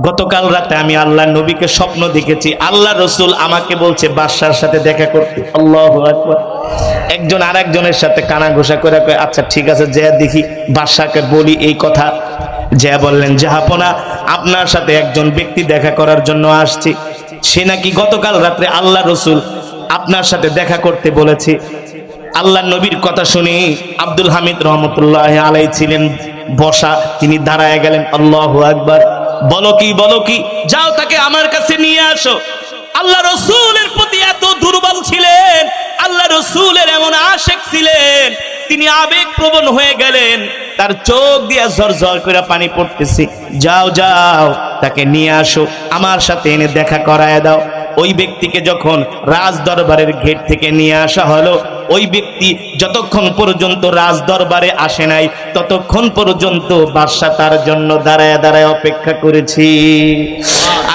গতকাল রাতে আমি আল্লাহর নবীকে স্বপ্ন দেখেছি, আল্লাহ রসুল আমাকে বলছে বাদশার সাথে দেখা করতে। আল্লাহু আকবার। একজন আরেকজনের সাথে কানা ঘোষা করে কয়, আচ্ছা ঠিক আছে, যে দেখি বাদশাকে বলি এই কথা। যে বললেন, জাহাপনা, আপনার সাথে একজন ব্যক্তি দেখা করার জন্য আসছে, সে নাকি গতকাল রাত্রে আল্লাহ রসুল আপনার সাথে দেখা করতে বলেছে। আল্লাহ নবীর কথা শুনে আব্দুল হামিদ রহমতুল্লাহ আলাইহি ছিলেন বসা, তিনি দাঁড়ায় গেলেন। আল্লাহু আকবার। বলো কি, বলো কি, যাও তাকে আমার কাছে নিয়ে আসো। আল্লাহ রসুলের প্রতি এত দুর্বল ছিলেন, আল্লাহ রসুলের এমন আশেক ছিলেন, তিনি আবেগ প্রবণ হয়ে গেলেন, তার চোখ দিয়ে ঝরঝর করে পানি পড়তেছে। যাও যাও তাকে নিয়ে আসো, আমার সাথে এনে দেখা করায় দাও। ওই ব্যক্তিকে যখন রাজ দরবারের গেট থেকে নিয়ে আসা হলো, ওই ব্যক্তি যতক্ষণ পর্যন্ত রাজ দরবারে আসে নাই ততক্ষণ পর্যন্ত বাদশা তার জন্য দাঁড়ায় দাঁড়ায় অপেক্ষা করেছি।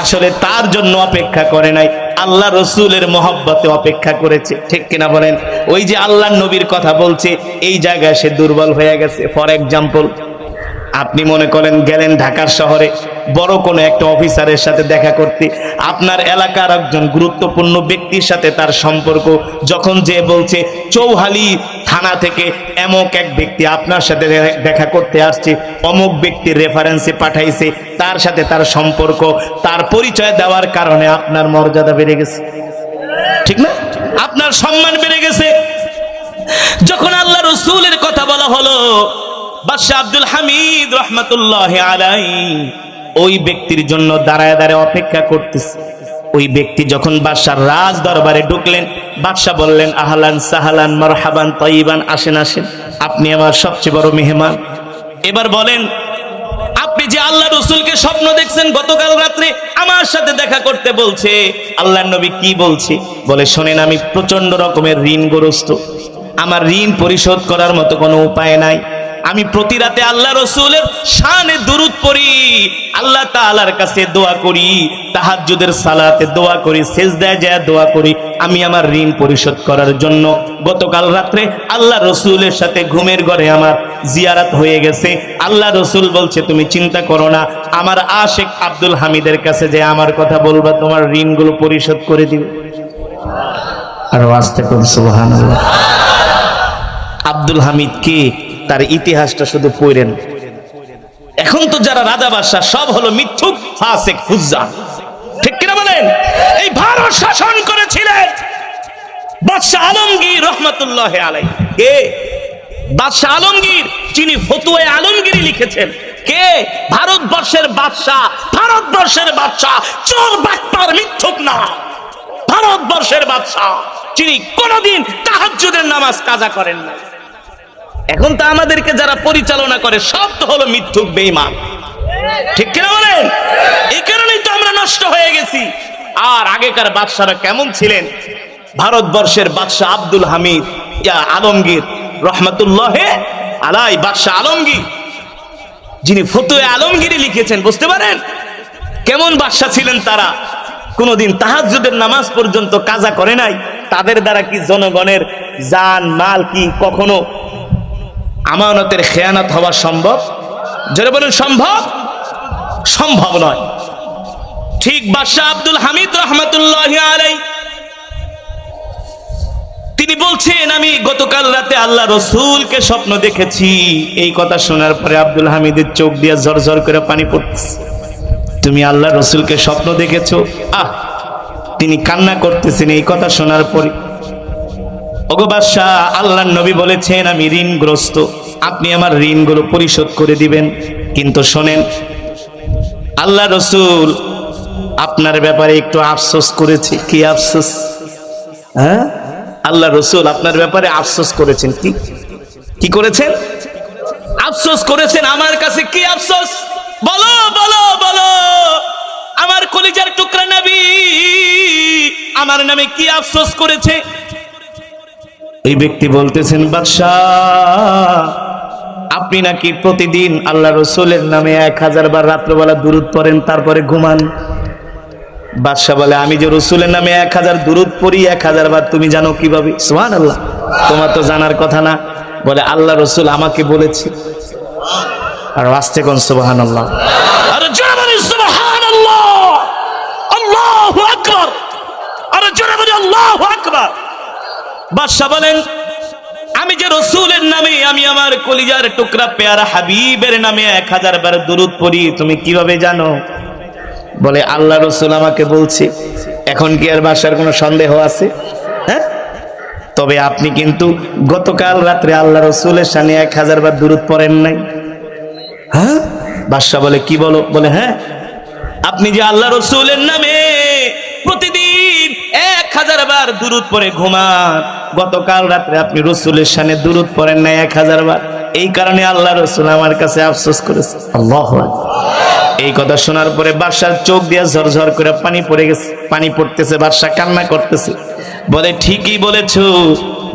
আসলে তার জন্য অপেক্ষা করে নাই, আল্লাহ রসুলের মহব্বতে অপেক্ষা করেছে। ঠিক কিনা বলেন? ওই যে আল্লাহ নবীর কথা বলছে, এই জায়গায় সে দুর্বল হয়ে গেছে। ফর এক্সাম্পল, আপনি মনে করেন গেলেন ঢাকার শহরে বড় কোনো একটা অফিসারের সাথে দেখা করতে, আপনার এলাকার একজন গুরুত্বপূর্ণ ব্যক্তির সাথে তার সম্পর্ক, যখন যে বলছে চৌহালি থানা থেকে এমক এক ব্যক্তি আপনার সাথে দেখা করতে আসছে, অমুক ব্যক্তির রেফারেন্সে পাঠাইছে, তার সাথে তার সম্পর্ক, তার পরিচয় দেওয়ার কারণে আপনার মর্যাদা বেড়ে গেছে, ঠিক না? আপনার সম্মান বেড়ে গেছে। যখন আল্লাহ রসুলের কথা বলা হলো, বাদশা আব্দুল হামিদ রহমতুল্লাহ আলাইহি ওই ব্যক্তির জন্য দাঁড়ায় দাঁড়ায় অপেক্ষা করতেছে। ওই ব্যক্তি যখন বাদশার রাজ দরবারে ঢুকলেন, বাদশা বললেন, আহলান সাহালান মারহাবান তাইবান, আসেন আসেন, আপনি আমার সবচেয়ে বড় মেহমান। এবার বলেন, আপনি যে আল্লাহ রসুলকে স্বপ্ন দেখছেন গতকাল রাত্রে আমার সাথে দেখা করতে বলছে, আল্লাহ নবী কি বলছে? বলে, শোনেন, আমি প্রচন্ড রকমের ঋণগ্রস্ত, আমার ঋণ পরিশোধ করার মতো কোনো উপায় নাই। আমি প্রতি রাতে আল্লাহ রসুলের শানে দুরূদ পড়ি, আল্লাহ তাআলার কাছে দোয়া করি, তাহাজ্জুদের সালাতে দোয়া করি, সিজদায় যায় দোয়া করি, আমি আমার ঋণ পরিশোধ করার জন্য গতকাল রাত্রে আল্লাহ রসুলের সাথে ঘুমের ঘরে আমার জিয়ারত হয়ে গেছে। আল্লাহ রসুল বলছে, তুমি চিন্তা করো না, আমার আশেক আব্দুল হামিদের কাছে যে আমার কথা বলবা, তোমার ঋণগুলো পরিশোধ করে দিবে। আর আস্তে করে সুবহানাল্লাহ। আব্দুল হামিদ কে? তার ইতিহাসটা শুধু পড়েন। এখন তো যারা রাজা বাদশাহ সব হলো মিথ্যুক, ফাসিক, ফুজ্জার, ঠিক কিনা বলেন? এই ভারত শাসন করেছিলেন বাদশা আলমগীর রহমতুল্লাহ আলাইহি। কে? বাদশা আলমগীর, যিনি ফতুয়া আলমগীরি লিখেছেন। কে? ভারতবর্ষের বাদশাহ, ভারতবর্ষের বাদশাহ, চোর বাটপার মিথ্যুক না, ভারতবর্ষের বাদশাহ, যিনি কোনদিন তাহাজ্জুদের নামাজ কাজা করেন না। এখন তো আমাদেরকে যারা পরিচালনা করে সব তো হলো মিথ্যুক, বেঈমান, ঠিক কিনা বলেন? এই কারণেই তো আমরা নষ্ট হয়ে গেছি। আর আগেকার বাদশারা কেমন ছিলেন? ভারতবর্ষের বাদশা আব্দুল হামিদ আলমগীর রহমতুল্লাহ আলাইহি, বাদশা আলমগীর, যিনি ফতুয়া আলমগীরি লিখেছেন, বুঝতে পারেন কেমন বাদশা ছিলেন তারা? কোনদিন তাহাজ্জুদের নামাজ পর্যন্ত কাজা করে নাই। তাদের দ্বারা কি জনগণের জান মাল কি কখনো আমানতের খেয়ানত হওয়া সম্ভব? যারা বলেন সম্ভব, সম্ভব নয়। ঠিক বাদশা আব্দুল হামিদ রহমতুল্লাহ আলাইহি তিনি বলছেন, আমি গতকাল রাতে আল্লাহ রসুলকে স্বপ্ন দেখেছি। এই কথা শোনার পরে আব্দুল হামিদের চোখ দিয়ে ঝরঝর করে পানি পড়তেছে। তুমি আল্লাহ রসুলকে স্বপ্ন দেখেছো? তিনি কান্না করতেছেন এই কথা শোনার পরে। ওগো বাদশা, আল্লাহর নবী বলেছেন আমি ঋণগ্রস্ত, আপনি আমার ঋণগুলো পরিশোধ করে দিবেন। কিন্তু শোনেন, আল্লাহ রসুল আপনার ব্যাপারে একটু আফসোস করেছে। কি আফসোস? হ্যাঁ, আল্লাহ রসুল আপনার ব্যাপারে আফসোস করেছেন। কি কি করেছেন? আফসোস করেছেন। আমার কাছে কি আফসোস? বলো বলো বলো, আমার কলিজার টুকরা নবী আমার নামে কি আফসোস করেছে? এই ব্যক্তি বলতেছেন, বাদশাহ, আপনি নাকি প্রতিদিন আল্লাহ রসুলের নামে 1000 বার রাত্রবেলা দুরূদ পড়েন, তারপরে ঘুমান। বাদশাহ বলে, আমি যে রসুলের নামে 1000 দুরূদ পড়ি 1000 বার, তুমি জানো কিভাবে? সুবহানাল্লাহ, তোমার তো জানার কথা না। বলে, আল্লাহ রসুল আমাকে বলেছে। আর আস্তে কোন সুবহানাল্লাহ, আর জোরে বলেন সুবহানাল্লাহ। আল্লাহু আকবার। বাদশা বলেন, আমি যে রসুলের নামে, আমি আমার কলিজার টুকরা পেয়ারা হাবিবের নামে 1000 বার দুরূদ পড়ি, তুমি কিভাবে জানো? বলে, আল্লাহ রসুল আমাকে বলছে। এখন কি আর বাদশার কোনো সন্দেহ আছে? হ্যাঁ, তবে আপনি কিন্তু গতকাল রাত্রে আল্লাহ রসুলের সামনে 1000 বার দুরূদ পড়েন নাই। হ্যাঁ, বাদশা বলে, কি বলো? বলে, হ্যাঁ, আপনি যে আল্লাহ রসুলের নামে প্রতিদিন 1000 বার দুরূদ পড়ে ঘুমান, গতকাল রাত্রে আপনি রসুলের সামনে দুরূদ পড়েন নাই 1000 বার। এই কারণে আল্লাহ রসুল আমার কাছে আফসোস করেছে। আল্লাহু আকবার। এই কথা শোনার পরে বাদশার চোখ দিয়ে ঝরঝর করে পানি পড়ে গেছে, পানি পড়তেছে, বাদশা কান্না করতেছে। বলে, ঠিকই বলেছো,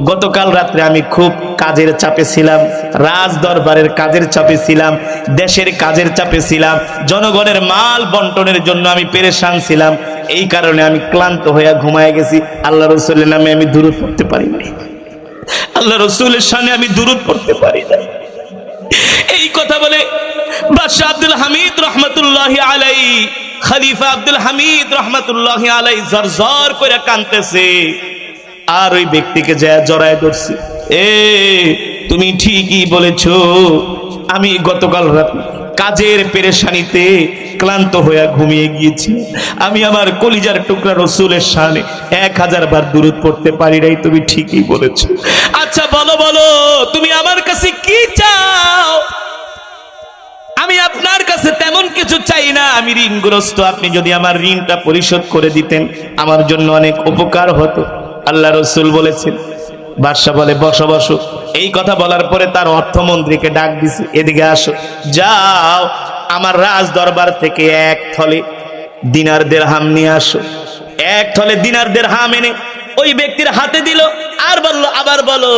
গতকাল রাত্রে আমি খুব কাজের চাপে ছিলাম, রাজ দরবারের কাজের চাপে ছিলাম, দেশের কাজের চাপে ছিলাম, জনগণের মাল বন্টনের জন্য আমি পেরেশান ছিলাম। এই কারণে আমি ক্লান্ত হয়ে ঘুমায় গেছি। আল্লাহ রসুলের নামে আমি দুরূদ পড়তে পারি না, আল্লাহ রসুলের সামনে আমি দুরূদ পড়তে পারি না। এই কথা বলে বাদশা আব্দুল হামিদ রহমতুল্লাহি আলাইহি, খলিফা আব্দুল হামিদ রহমতুল্লাহি আলাইহি জরজর করে কাঁদতেছে। আর ওই ব্যক্তিকে যায় জড়ায় ধরছে। তুমি ঠিকই বলেছো, আমি গতকাল রাত কাজের পেরেশানিতে ক্লান্ত হয়ে ঘুমিয়ে গিয়েছি। আমি আমার কলিজার টুকরা রসুলের সামনে 1000 বার দুরূদ পড়তে পারি নাই। তুমি ঠিকই বলেছো। আচ্ছা বলো বলো, তুমি আমার কাছে কি চাও? আমি আপনার কাছে তেমন কিছু চাই না, আমি ঋণগ্রস্ত। আপনি যদি আমার ঋণটা পরিশোধ করে দিতেন আমার জন্য অনেক উপকার হতো। আল্লাহ রসুল বলেছেন। বাদশা বলে, বসো বসো। এই কথা বলার পরে তার অর্থমন্ত্রীকে ডাক দিছে, এদিকে আসো, যাও আমার রাজ দরবার থেকে 1 থলে দিনার দিরহাম নিয়ে আসো। 1 থলে দিনার দিরহাম এনে ওই ব্যক্তির হাতে দিল, আর বলল, আবার বলো,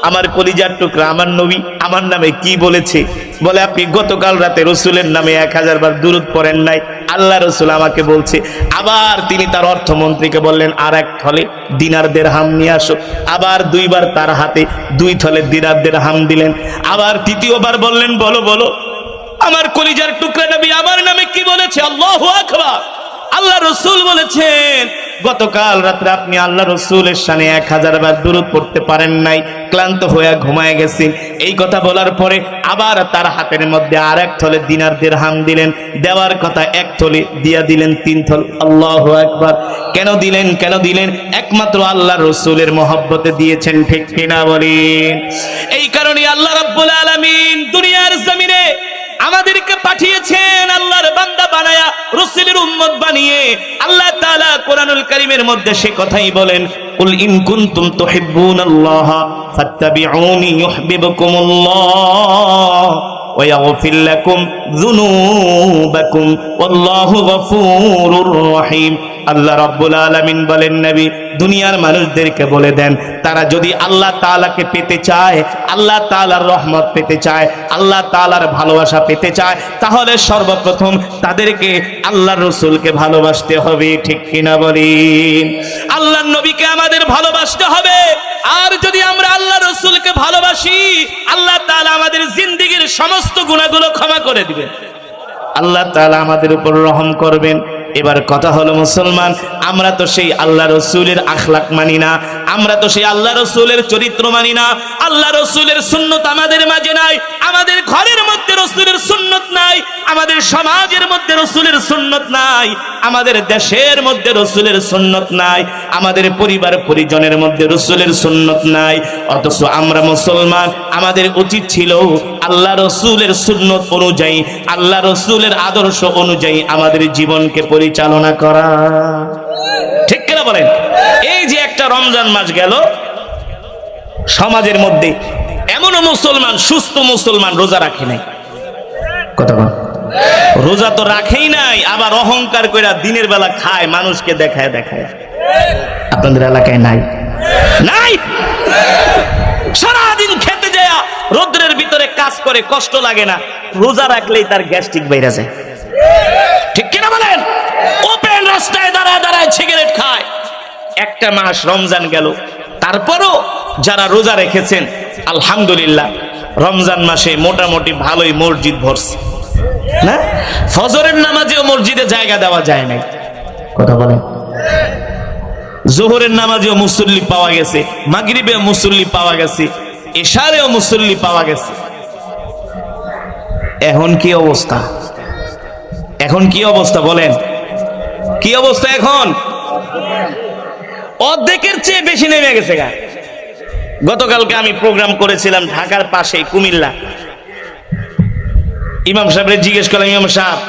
আমার কলিজার টুকরা আমার নবী আমার নামে কি বলেছে? বলে, আপনি গতকাল রাতে রসুলের নামে 1000 বার দুরূদ পড়েন নাই, আল্লাহ রসুল আমাকে বলছে। আবার তিনি তার অর্থমন্ত্রীকে বললেন, আর 1 থলে দিনার দিরহাম নিয়ে আসো। আবার 2 বার তার হাতে 2 থলে দিনার দিরহাম দিলেন। আবার 3য়বার বললেন, বলো বলো, আমার কলিজার টুকরা নবী আমার নামে কি বলেছে? আল্লাহু আকবার। আল্লাহ রসুল বলেছেন, গতকাল রাত্রে আপনি আল্লাহ রসুলের সামনে 1000 বার দুরূদ পড়তে পারেন নাই, ক্লান্ত হয়ে ঘুমায় গেছেন। এই কথা বলার পরে আবার তার হাতের মধ্যে আর 1 থলে দিনার দিরহাম দিলেন। দেওয়ার কথা 1 থলে, দিয়া দিলেন 3 থলে। আল্লাহু আকবার। কেন দিলেন? কেন দিলেন? একমাত্র আল্লাহ রসুলের মহব্বতে দিয়েছেন, ঠিক কিনা বলেন? এই কারণে আল্লাহ রাব্বুল আলামিন দুনিয়ার জমিনে আমাদেরকে পাঠিয়েছেন আল্লাহর বান্দা বানায়া, রাসূলের উম্মত বানিয়ে। আল্লাহ তাআলা কোরআনুল কারীমের মধ্যে সে কথাই বলেন, কুল ইন কুনতুম তুহিব্বুনাল্লাহ ফাত্তাবিউনি ইউহিব্বুকুমুল্লাহ ওয়া ইয়াগফির লাকুম যুনুবাকুম ওয়াল্লাহু গফুরুর রহিম। আল্লাহ রাব্বুল আলামিন বলেন, নবী দুনিয়ার মানুষদেরকে বলে দেন, তারা যদি আল্লাহ তাআলাকে পেতে চায়, আল্লাহ তাআলার রহমত পেতে চায়, আল্লাহ তাআলার ভালোবাসা পেতে চায়, তাহলে সর্বপ্রথম তাদেরকে আল্লাহর রাসূলকে ভালোবাসতে হবে, ঠিক কিনা বলেন? আল্লাহর নবীকে আমাদের ভালোবাসতে হবে। আর যদি আমরা আল্লাহর রাসূলকে ভালোবাসি, আল্লাহ তাআলা আমাদের জিন্দেগীর সমস্ত গুনাহগুলো ক্ষমা করে দিবেন, আল্লাহ তাআলা আমাদের উপর রহম করবেন। এবার কথা হলো, মুসলমান, আমরা তো সেই আল্লাহ রসুলের আখলাক মানি না, আমরা তো সেই আল্লাহ রসুলের চরিত্র মানি না। আল্লাহ রসুলের সুন্নত আমাদের মাঝে নাই, আমাদের ঘরের মধ্যে রসুলের সুন্নত নাই, আমাদের সমাজের মধ্যে রসুলের সুন্নত নাই, আমাদের দেশের মধ্যে রসুলের সুন্নত নাই, আমাদের পরিবার পরিজনের মধ্যে রসুলের সুন্নত নাই। অথচ আমরা মুসলমান, আমাদের উচিত ছিল আল্লাহ রসুলের সুন্নত অনুযায়ী, আল্লাহ রসুলের আদর্শ অনুযায়ী আমাদের জীবনকে পরিচালনা করা, ঠিক কিনা বলেন? এই যে একটা রমজান মাস গেল, সমাজের মধ্যে এমনও মুসলমান, সুস্থ মুসলমান রোজা রাখে নাই। কথা বল, রোজা তো রাখেই নাই, আবার অহংকার করে দিনের বেলা খায়, মানুষকে দেখায় দেখায়। আপনাদের এলাকায় নাই? নাই। সারাদিন খেতে যায়, রোদ্রের ভিতরে কাজ করে, কষ্ট লাগে না, রোজা রাখলেই তার গ্যাস্ট্রিক বাইরে যায়, ঠিক কিনা বলেন? ওপেন রাস্তায় দাঁড়ায় দাঁড়ায় সিগারেট খায়। একটা মাস রমজান গেল, তারপরও যারা রোজা রেখেছেন আলহামদুলিল্লাহ, রমজান মাসে মোটামুটি ভালোই মসজিদ ভরছে না? ফজরের নামাজেও মসজিদে জায়গা দেওয়া যায় নাই। কথা বলেন, জোহরের নামাজেও মুসল্লি পাওয়া গেছে, মাগরিবেও মুসল্লি পাওয়া গেছে, এশারেও মুসল্লি পাওয়া গেছে। এখন কি অবস্থা? এখন কি অবস্থা বলেন? কি অবস্থা এখন? অর্ধেকের চেয়ে বেশি নেমে গেছে গা। গতকালকে আমি প্রোগ্রাম করেছিলাম ঢাকার পাশে কুমিল্লা। ইমাম সাহেবরে জিজ্ঞেস করলাম, ইমাম সাহেব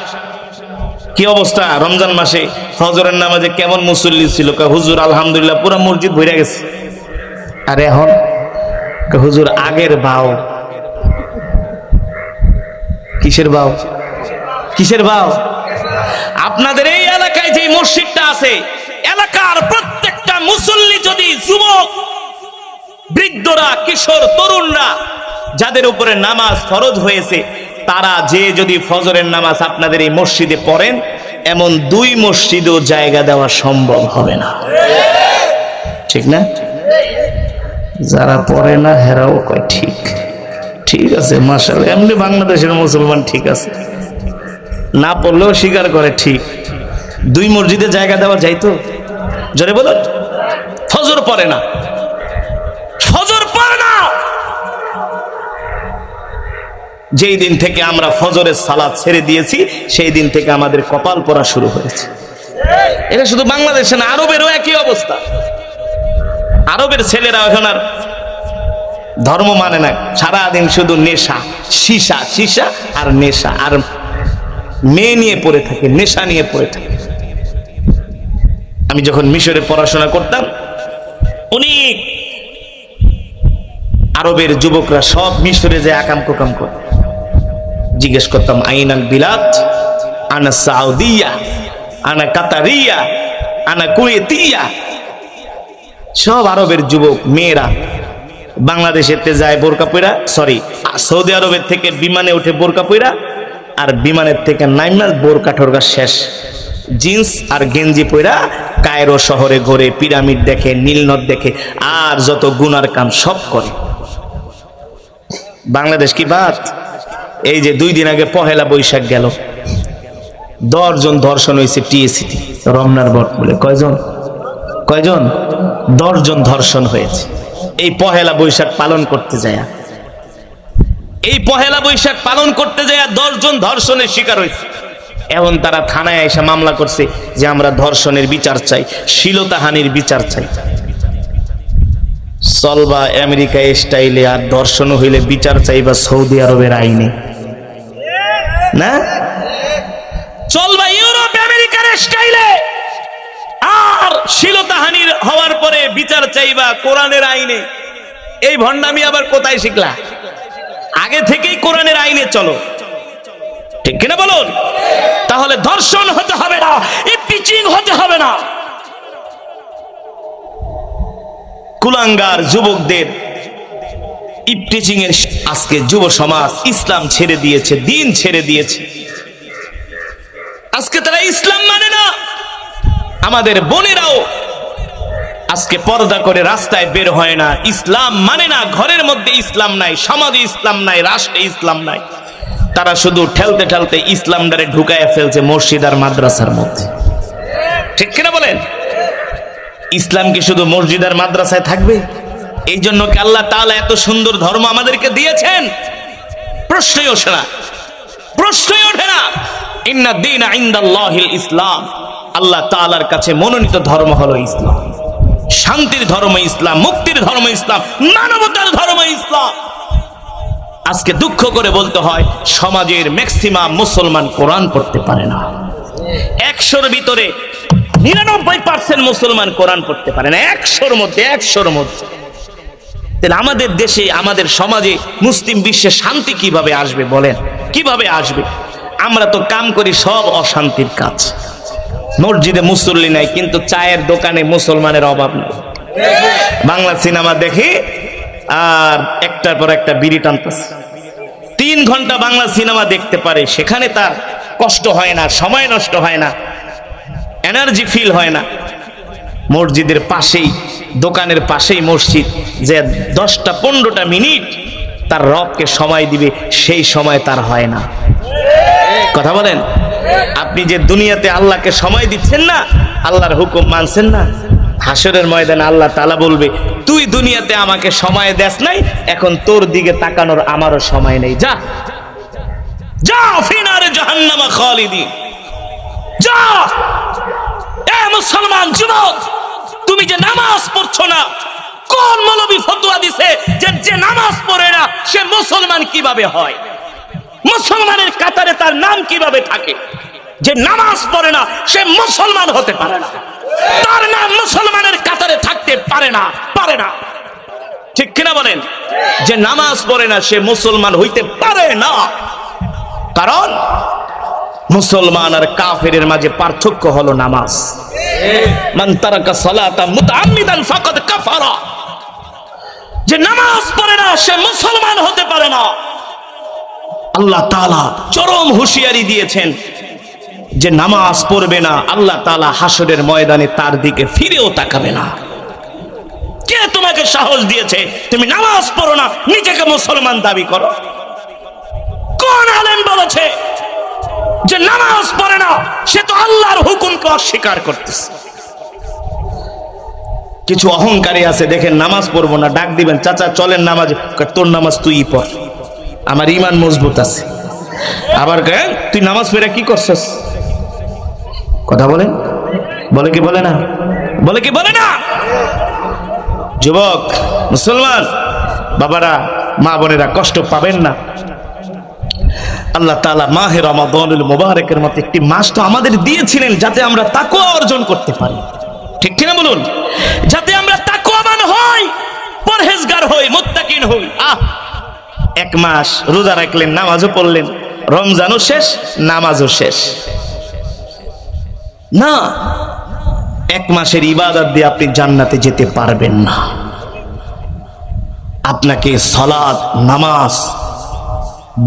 কি অবস্থা রমজান মাসে ফজরের নামাজে কেমন মুসল্লি ছিল? হুজুর আলহামদুলিল্লাহ পুরো মসজিদ ভরে গেছে। আর এখন হুজুর আগের ভাও। কিসের ভাও? কিসের ভাও? আপনাদের এই এলাকায় যে মসজিদটা আছে, এলাকার প্রত্যেকটা মুসল্লি যদি যুবক, বৃদ্ধরা, কিশোর, তরুণরা যাদের উপরে নামাজ ফরজ হয়েছে, তারা যে যদি ফজরের নামাজ আপনাদের এই মসজিদে পড়েন, এমন 2 মসজিদও জায়গা দেওয়া সম্ভব হবে না। ঠিক না? যারা পড়ে না হেরাও কয় ঠিক। ঠিক আছে, মাশাআল্লাহ, এমনি বাংলাদেশের মুসলমান ঠিক আছে, না পড়লেও স্বীকার করে ঠিক। 2 মসজিদে জায়গা দেওয়া যাইতো? জোরে বলো। ফজর পড়ে না, ফজর পড়ে না। যেই দিন থেকে আমরা ফজরের সালাত ছেড়ে দিয়েছি, সেই দিন থেকে আমাদের কপাল পড়া শুরু হয়েছে। এটা শুধু বাংলাদেশে না, আরবেরও একই অবস্থা। আরবের ছেলেরা এখন আর ধর্ম মানে না, সারাদিন শুধু নেশা, সীসা আর নেশা, আর মেয়ে নিয়ে পড়ে থাকে, নেশা নিয়ে পড়ে থাকে। আমি যখন মিশরে পড়াশোনা করতাম, অনেক আরবের যুবকরা সব মিশরে যে আকাম কোকাম করে। জিজ্ঞেস করতাম, আইনাল বিলাদ? আনা সাউদিয়া, আনা কাতারিয়া, আনা কুয়েতিয়া। সব আরবের যুবক মেয়েরা বাংলাদেশেতে যায় বোরকা পইরা, সৌদি আরবের থেকে বিমানে উঠে বোরকা পইরা, আর বিমানের থেকে নাইমাল বোরকা ঠোরকা শেষ, জিন্স আর গেঞ্জি পইরা কায়রো শহরে ঘোরে, পিরামিড দেখে, নীলনদ দেখে, আর যত গুনার কাম সব করে। বাংলাদেশ কি বাদ? এই যে 2 দিন আগে পহেলা বৈশাখ গেল, 10 জন ধর্ষণ হয়েছে টিএসিতে, রমনার বট বলে। কয়জন? 10 জন ধর্ষণ হয়েছে এই পহেলা বৈশাখ পালন করতে যায়। এই পহেলা বৈশাখ পালন করতে যায় 10 জন ধর্ষণের শিকার হয়েছে। এখন তারা থানায় এসে মামলা করছে যে আমরা ধর্ষণের বিচার চাই, শ্লীলতাহানির বিচার চাই। চলবা আমেরিকা স্টাইলে, আর ধর্ষণ হইলে বিচার চাইবা সৌদি আরবের আইনে না? চলবা ইউরোপ আমেরিকার স্টাইলে, আর শ্লীলতাহানির হওয়ার পরে বিচার চাইবা কোরআনের আইনে। এই ভণ্ডামি আবার কোথায় শিখলা? আগে থেকেই কোরআনের আইনে চলো, ঠিক কিনা বলুন? তাহলে ধর্ষণ হতে হবে না, ইপটিচিং হতে হবে না। কুলাঙ্গার যুবকদের ইপটিচিং এর আজকে যুব সমাজ ইসলাম ছেড়ে দিয়েছে, দিন ছেড়ে দিয়েছে। আজকে তারা ইসলাম মানে না। আমাদের বোনেরাও আজকে পর্দা করে রাস্তায় বের হয় না, ইসলাম মানে না। ঘরের মধ্যে ইসলাম নাই, সমাজে ইসলাম নাই, রাষ্ট্রে ইসলাম নাই। তারা শুধু ঠেলতে ঠেলতে ইসলামটারে ঢুকায় ফেলছে মসজিদ আর মাদ্রাসার মধ্যে, ঠিক কিনা বলেন? ইসলাম কি শুধু মসজিদ আর মাদ্রাসায় থাকবে? এই জন্য কি আল্লাহ তাআলা এত সুন্দর ধর্ম আমাদেরকে দিয়েছেন? প্রশ্নই ওঠে না, প্রশ্নই ওঠে না। ইন্না দীনা ইনদাল্লাহিল ইসলাম, আল্লাহ তাআলার কাছে মনোনীত ধর্ম হলো ইসলাম। শান্তির ধর্ম ইসলাম, মুক্তির ধর্ম ইসলাম, মানবতার ধর্ম ইসলাম। আজকে দুঃখ করে বলতে হয়, সমাজের ম্যাক্সিমাম মুসলমান কোরআন পড়তে পারে না। 100-র ভিতরে 99% মুসলমান কোরআন পড়তে পারে না। 100-র মধ্যে। তাহলে আমাদের দেশে, আমাদের সমাজে, মুসলিম বিশ্বে শান্তি কিভাবে আসবে বলেন? কিভাবে আসবে? আমরা তো কাম করি সব অশান্তির কাজ। মসজিদে মুসল্লি নাই, কিন্তু চায়ের দোকানে মুসলমানের অভাব নেই। বাংলা সিনেমা দেখি আর একটার পর একটা বিড়ি টানতেছে। 3 ঘন্টা বাংলা সিনেমা দেখতে পারে, সেখানে তার কষ্ট হয় না, সময় নষ্ট হয় না, এনার্জি ফিল হয় না। মসজিদের পাশেই, দোকানের পাশেই মসজিদ, যে 10-15টা মিনিট তার রবকে সময় দিবে, সেই সময় তার হয় না। কথা বলেন? আপনি যে দুনিয়াতে আল্লাহকে সময় দিচ্ছেন না, আল্লাহর হুকুম মানছেন না, হাসরের ময়দানে আল্লাহ তাআলা বলবে, তুই দুনিয়াতে আমাকে সময় দেস নাই, এখন তোর দিকে তাকানোর আমারও সময় নেই, যা যা ফিনারে জাহান্নামা খালিদিন, যা। এ মুসলমান যুবক, তুমি যে নামাজ পড়ছো না, কোন মৌলবী ফতোয়া দিছে যে নামাজ পড়ে না সে মুসলমান কিভাবে হয়? মুসলমানের কাতারে তার নাম কিভাবে থাকে? যে নামাজ পড়ে না সে মুসলমান হতে পারে না, তার নাম মুসলমানের কাতারে থাকতে পারে না, পারে না। ঠিক কিনা বলেন? যে নামাজ পড়ে না সে মুসলমান হইতে পারে না, কারণ মুসলমান আর কাফেরের মাঝে পার্থক্য হলো নামাজ। মান তারাকা সালাতা মুতাআম্মিদান ফাকাদ কাফারা। যে নামাজ পড়ে না সে মুসলমান হতে পারে না। আল্লাহ তাআলা চরম হুঁশিয়ারি দিয়েছেন, যে নামাজ পড়বে না আল্লাহ তাআলা হাসরের ময়দানে তার দিকে ফিরেও তাকাবে না। কে তোমাকে সাহস দিয়েছে তুমি নামাজ পড়ো না নিজেকে মুসলমান দাবি করো? কোন আলেম বলেছে যে নামাজ পড়ে না সে তো আল্লাহর হুকুমকে অস্বীকার করতেছে? কিছু অহংকারী আছে, দেখেন নামাজ পড়বো না, ডাক দিবেন চাচা চলেন নামাজ, তোর নামাজ তুই পড়, আমার ঈমান মজবুত আছে। আবার তুই নামাজ পড়ে কি করছস? কথা বলেন, বলে কি বলে না? বলে কি বলে না? যুবক মুসলমান বাবারা, মা বোনেরা, কষ্ট পাবেন না। আল্লাহ তাআলা মাহে রমাদানুল মুবারকের মতো একটি মাস তো আমাদের দিয়েছিলেন যাতে আমরা তাকওয়া অর্জন করতে পারি, ঠিক কিনা বলুন? যাতে আমরা তাকওয়াবান হই, পরহেজগার হই, মুত্তাকিন হই। এক মাস রোজা রাখলেন, নামাজও পড়লেন, রমজানও শেষ, নামাজও শেষ না। এক মাসের ইবাদত দিয়ে আপনি জান্নাতে যেতে পারবেন না। আপনাকে সালাত, নামাজ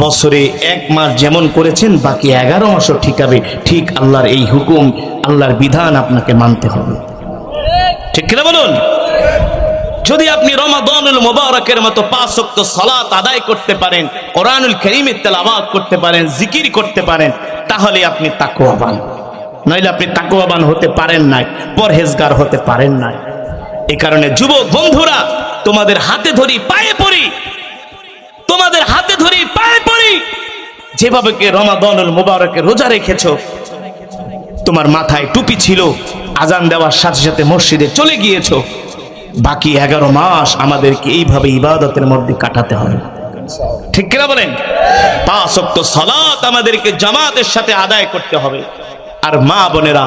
বছরে এক মাস যেমন করেছেন বাকি 11 মাসও ঠিকাবে, ঠিক আল্লাহর এই হুকুম, আল্লাহর বিধান আপনাকে মানতে হবে, ঠিক কিনা বলুন? যদি আপনি রমাদানুল মুবারকের মতো 5 ওয়াক্ত সালাত আদায় করতে পারেন, কোরআনুল কারীমের তেলাওয়াত করতে পারেন, জিকির করতে পারেন, তাহলে আপনি তাকওয়াবান। নইলে আপনি তাকওয়াবান হতে পারেন না, পরহেজগার হতে পারেন না। এই কারণে যুবক বন্ধুরা, তোমাদের হাতে ধরি, পায়ে পড়ি, তোমাদের হাতে ধরি, পায়ে পড়ি, যেভাবে কে রমাদানুল মুবারকে রোজা রেখেছো, তোমার মাথায় টুপি ছিল, আজান দেওয়ার সাথে সাথে মসজিদে চলে গিয়েছো, বাকি 11 মাস আমাদেরকে এইভাবে ইবাদতের মধ্যে কাটাতে হবে, ঠিক কিনা বলেন? 5 ওয়াক্ত সালাত আমাদেরকে জামাতের সাথে আদায় করতে হবে। আর মা বোনেরা,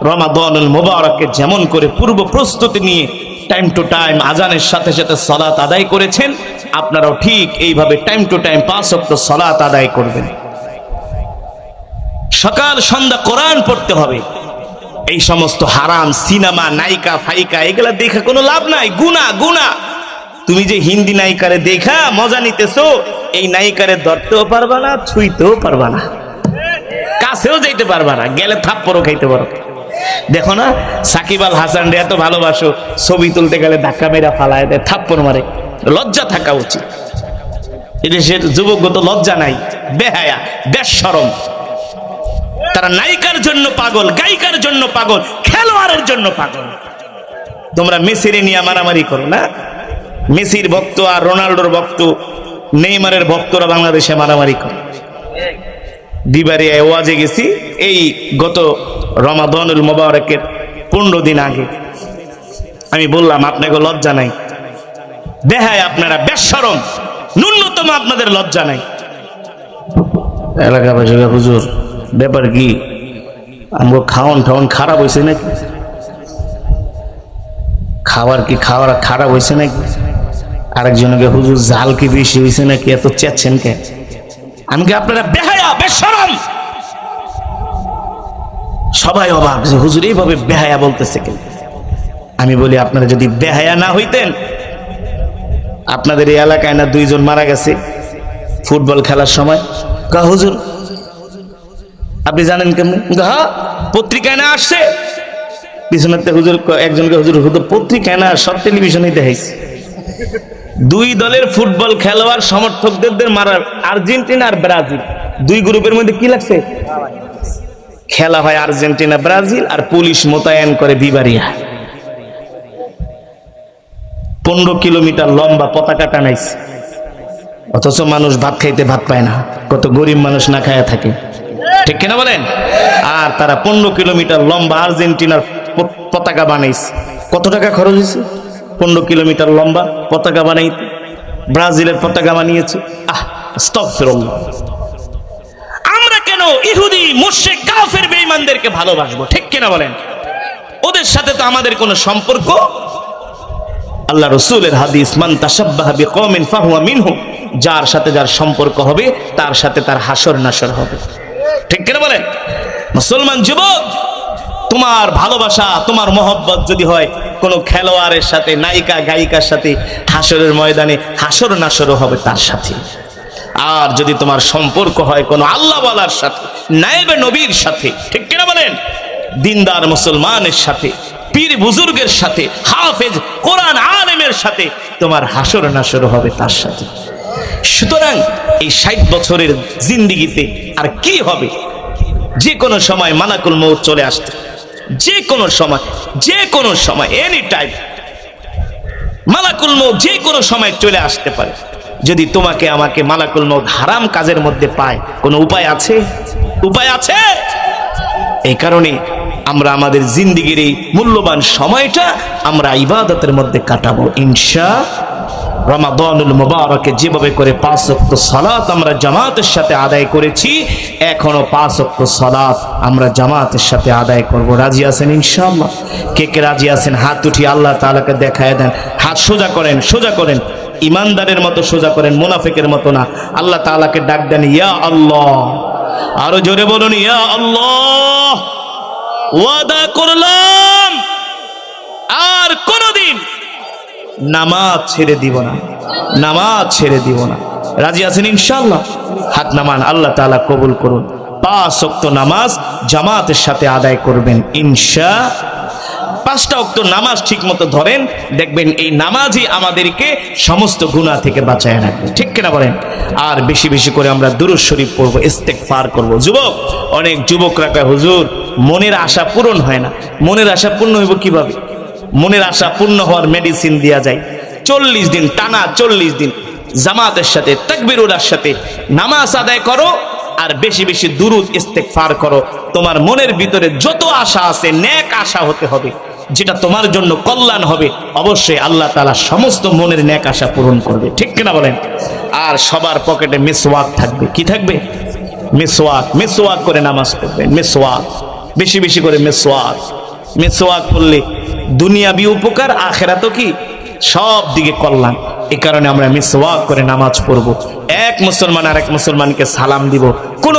রমাদানুল মুবারকে যেমন করে পূর্ব প্রস্তুতি নিয়ে টাইম টু টাইম আজানের সাথে সাথে সালাত আদায় করেছেন, আপনারাও ঠিক এইভাবে টাইম টু টাইম 5 ওয়াক্ত সালাত আদায় করবেন। সকাল সন্ধ্যা কোরআন পড়তে হবে। এই সমস্ত হারাম সিনেমা, নায়িকা ফাইকা এগুলা দেখা কোনো লাভ নাই, গুনাহ গুনাহ। তুমি যে হিন্দি নায়িকারে দেখা মজা নিতেছো, এই নায়িকারে ধরতেও পারবা না, ছুঁইতেও পারবা না, কাছেও যাইতে পারবা না, গেলে থাপ্পড়ও খাইতে পারো। দেখো না সাকিব আল হাসান রে এত ভালোবাসো, ছবি তুলতে গেলে ধাক্কা মেরা ফালায় দেয়, থাপ্পড় মারে। লজ্জা থাকা উচিত। এদেশের যুবকগত লজ্জা নাই, বেহায়া, বেশরম। তারা নায়িকার জন্য পাগল, গায়িকার জন্য পাগল, খেলোয়াড়ের জন্য পাগল। তোমরা মেসিরে নিয়ে মারামারি করো না, মেসির ভক্ত আর রোনাল্ডোর ভক্ত, নেইমারের ভক্তরা বাংলাদেশে মারামারি করে। দিবারিয়ায় ওয়াজে গেছি, এই গত রমাদানুল মুবারকের 15 দিন আগে। আমি বললাম আপনাকে লজ্জা নাই, বেহায়া আপনারা, বেশরম, ন্যূনতম আপনাদের লজ্জা নাই। এলাকাবাসী হুজুর ব্যাপার কি, আমগো খাওয়ান ঠাওয়ান খারাপ হয়েছে নাকি? খাবার কি খাওয়ার খারাপ হয়েছে নাকি? আরেকজনকে হুজুর জাল কি বেশি হয়েছে নাকি, এত চেচ্ছেন কে? আমি কি আপনারা বেহায়া, বেশরম? সবাই অবাক যে হুজুর এইভাবে বেহায়া বলতেছে কেন? আমি বলি আপনারা যদি বেহায়া না হইতেন, আপনাদের এই এলাকায় না 2 জন মারা গেছে ফুটবল খেলার সময়? হুজুর আপনি জানেন কেমন? হ্যাঁ পত্রিকায় না আসছে, পিছনে হুজুর একজনকে হুজুর হুজুর পত্রিকায় না, সব টেলিভিশনে দেখাইছে। 2 দলের ফুটবল খেলোয়াড় সমর্থকদের মারার, আর্জেন্টিনা আর ব্রাজিল, 2 গ্রুপের মধ্যে কি লাগছে? খেলা হয় আর্জেন্টিনা ব্রাজিল, আর পুলিশ মোতায়েন করে বিবারিয়া। 15 কিলোমিটার লম্বা পতাকা টানাইছে, অথচ মানুষ ভাত খাইতে ভাত পায় না, কত গরিব মানুষ না খায়া থাকে, ঠিক কিনা বলেন? আর তারা 15 কিলোমিটার লম্বা আর্জেন্টিনার পতাকা বানাইছে। কত টাকা খরচ হয়েছে 15 কিলোমিটার লম্বা পতাকা বানাইতে? ব্রাজিলের পতাকা বানিয়েছে। আস্তাগফিরুল্লাহ। আমরা কেন ইহুদি মুশরিক কাফের বেঈমানদেরকে ভালোবাসবো, ঠিক কিনা বলেন? ওদের সাথে তো আমাদের কোনো সম্পর্ক। আল্লাহ রাসূলের হাদিস, মান তাশাব্বাহা বিকওমিন ফাহুয়া মিনহুম, যার সাথে যার সম্পর্ক হবে তার সাথে তার হাসর নাসর হবে, ঠিক কিনা বলেন? মুসলমান যুবক, তোমার ভালোবাসা, তোমার মহব্বত যদি হয় কোনো খেলোয়াড়ের সাথে, নায়িকা গায়িকার সাথে, হাসরের ময়দানে হাসর নাসরও হবে তার সাথে। আর যদি তোমার সম্পর্ক হয় কোনো আল্লাহওয়ালার সাথে, নায়েবে নবীর সাথে, ঠিক কিনা বলেন? দিনদার মুসলমানের সাথে, পীর বুজুর্গের সাথে, হাফেজ কোরআন আলেমের সাথে তোমার হাসর নাসর হবে তার সাথে। সুতরাং এই 60 বছরের জিন্দেগিতে আর কি হবে? যে কোনো সময় মালাকুল মউত চলে আসতে, যে কোনো সময় এনি টাইম মালাকুল মউত যে কোনো সময় চলে আসতে পারে। যদি তোমাকে আমাকে মালাকুল মউত হারাম কাজের মধ্যে পায়, কোনো উপায় আছে? উপায় আছে? এই কারণে আমরা আমাদের জিন্দেগির এই মূল্যবান সময়টা আমরা ইবাদতের মধ্যে কাটাবো ইনশাআল্লাহ। রমাদানুল মুবারকে যেভাবে করে 5 ওয়াক্ত সালাত আমরা জামাতের সাথে আদায় করেছি, এখনো 5 ওয়াক্ত সালাত আমরা জামাতের সাথে আদায় করব। রাজি আছেন ইনশাআল্লাহ? কে কে রাজি আছেন হাত উঠিয়ে আল্লাহ তাআলাকে দেখায় দেন। হাত সোজা করেন, সোজা করেন, ইমানদারের মতো সোজা করেন, মুনাফিকের মতো না। আল্লাহ তাআলাকে ডাক দেন, ইয়া আল্লাহ। আরো জোরে বলুন, ইয়া আল্লাহ। ওয়াদা করলাম আর কোনদিন নামাজ ছেড়ে দিব না, নামাজ ছেড়ে দিব না। রাজি আছেন ইনশাআল্লাহ? হাত নামান, আল্লাহ তাআলা কবুল করুন। 5 ওয়াক্ত নামাজ জামাতের সাথে আদায় করবেন ইনশাআল্লাহ। 5টা ওয়াক্ত নামাজ ঠিক মতো ধরেন, দেখবেন এই নামাজই আমাদেরকে সমস্ত গুনাহ থেকে বাঁচায় রাখবে, ঠিক কিনা বলেন? আর বেশি বেশি করে আমরা দুরূদ শরীফ পড়বো, ইস্তেগফার করব। যুবক, অনেক যুবকরা কয়, হুজুর মনের আশা পূরণ হয় না। মনের আশা পূর্ণ হইব কিভাবে? মনের আশা পূর্ণ হওয়ার মেডিসিন দেয়া যায়। 40 দিন টানা, 40 দিন জামাতের সাথে, তাকবীরের সাথে নামাজ আদায় করো আর বেশি বেশি দুরূদ ইস্তেগফার করো। তোমার মনের ভিতরে যত আশা আছে, নেক আশা হতে হবে, যেটা তোমার জন্য কল্যাণ হবে। অবশ্যই আল্লাহ তাআলা সমস্ত মনের নেক আশা পূরণ করবে, ঠিক কিনা বলেন? আর সবার পকেটে মিসওয়াক থাকবে। কি থাকবে? মিসওয়াক। মিসওয়াক করে নামাজ পড়বেন, মিসওয়াক বেশি বেশি করে। মিসওয়াক, মিসওয়াক করলে দুনিয়াবি উপকার, আখিরাতও কি সব দিকে কল্যাণ। এই কারণে আমরা মিসওয়াক করে নামাজ পড়ব। এক মুসলমান আর এক মুসলমানকে সালাম দিব। কোন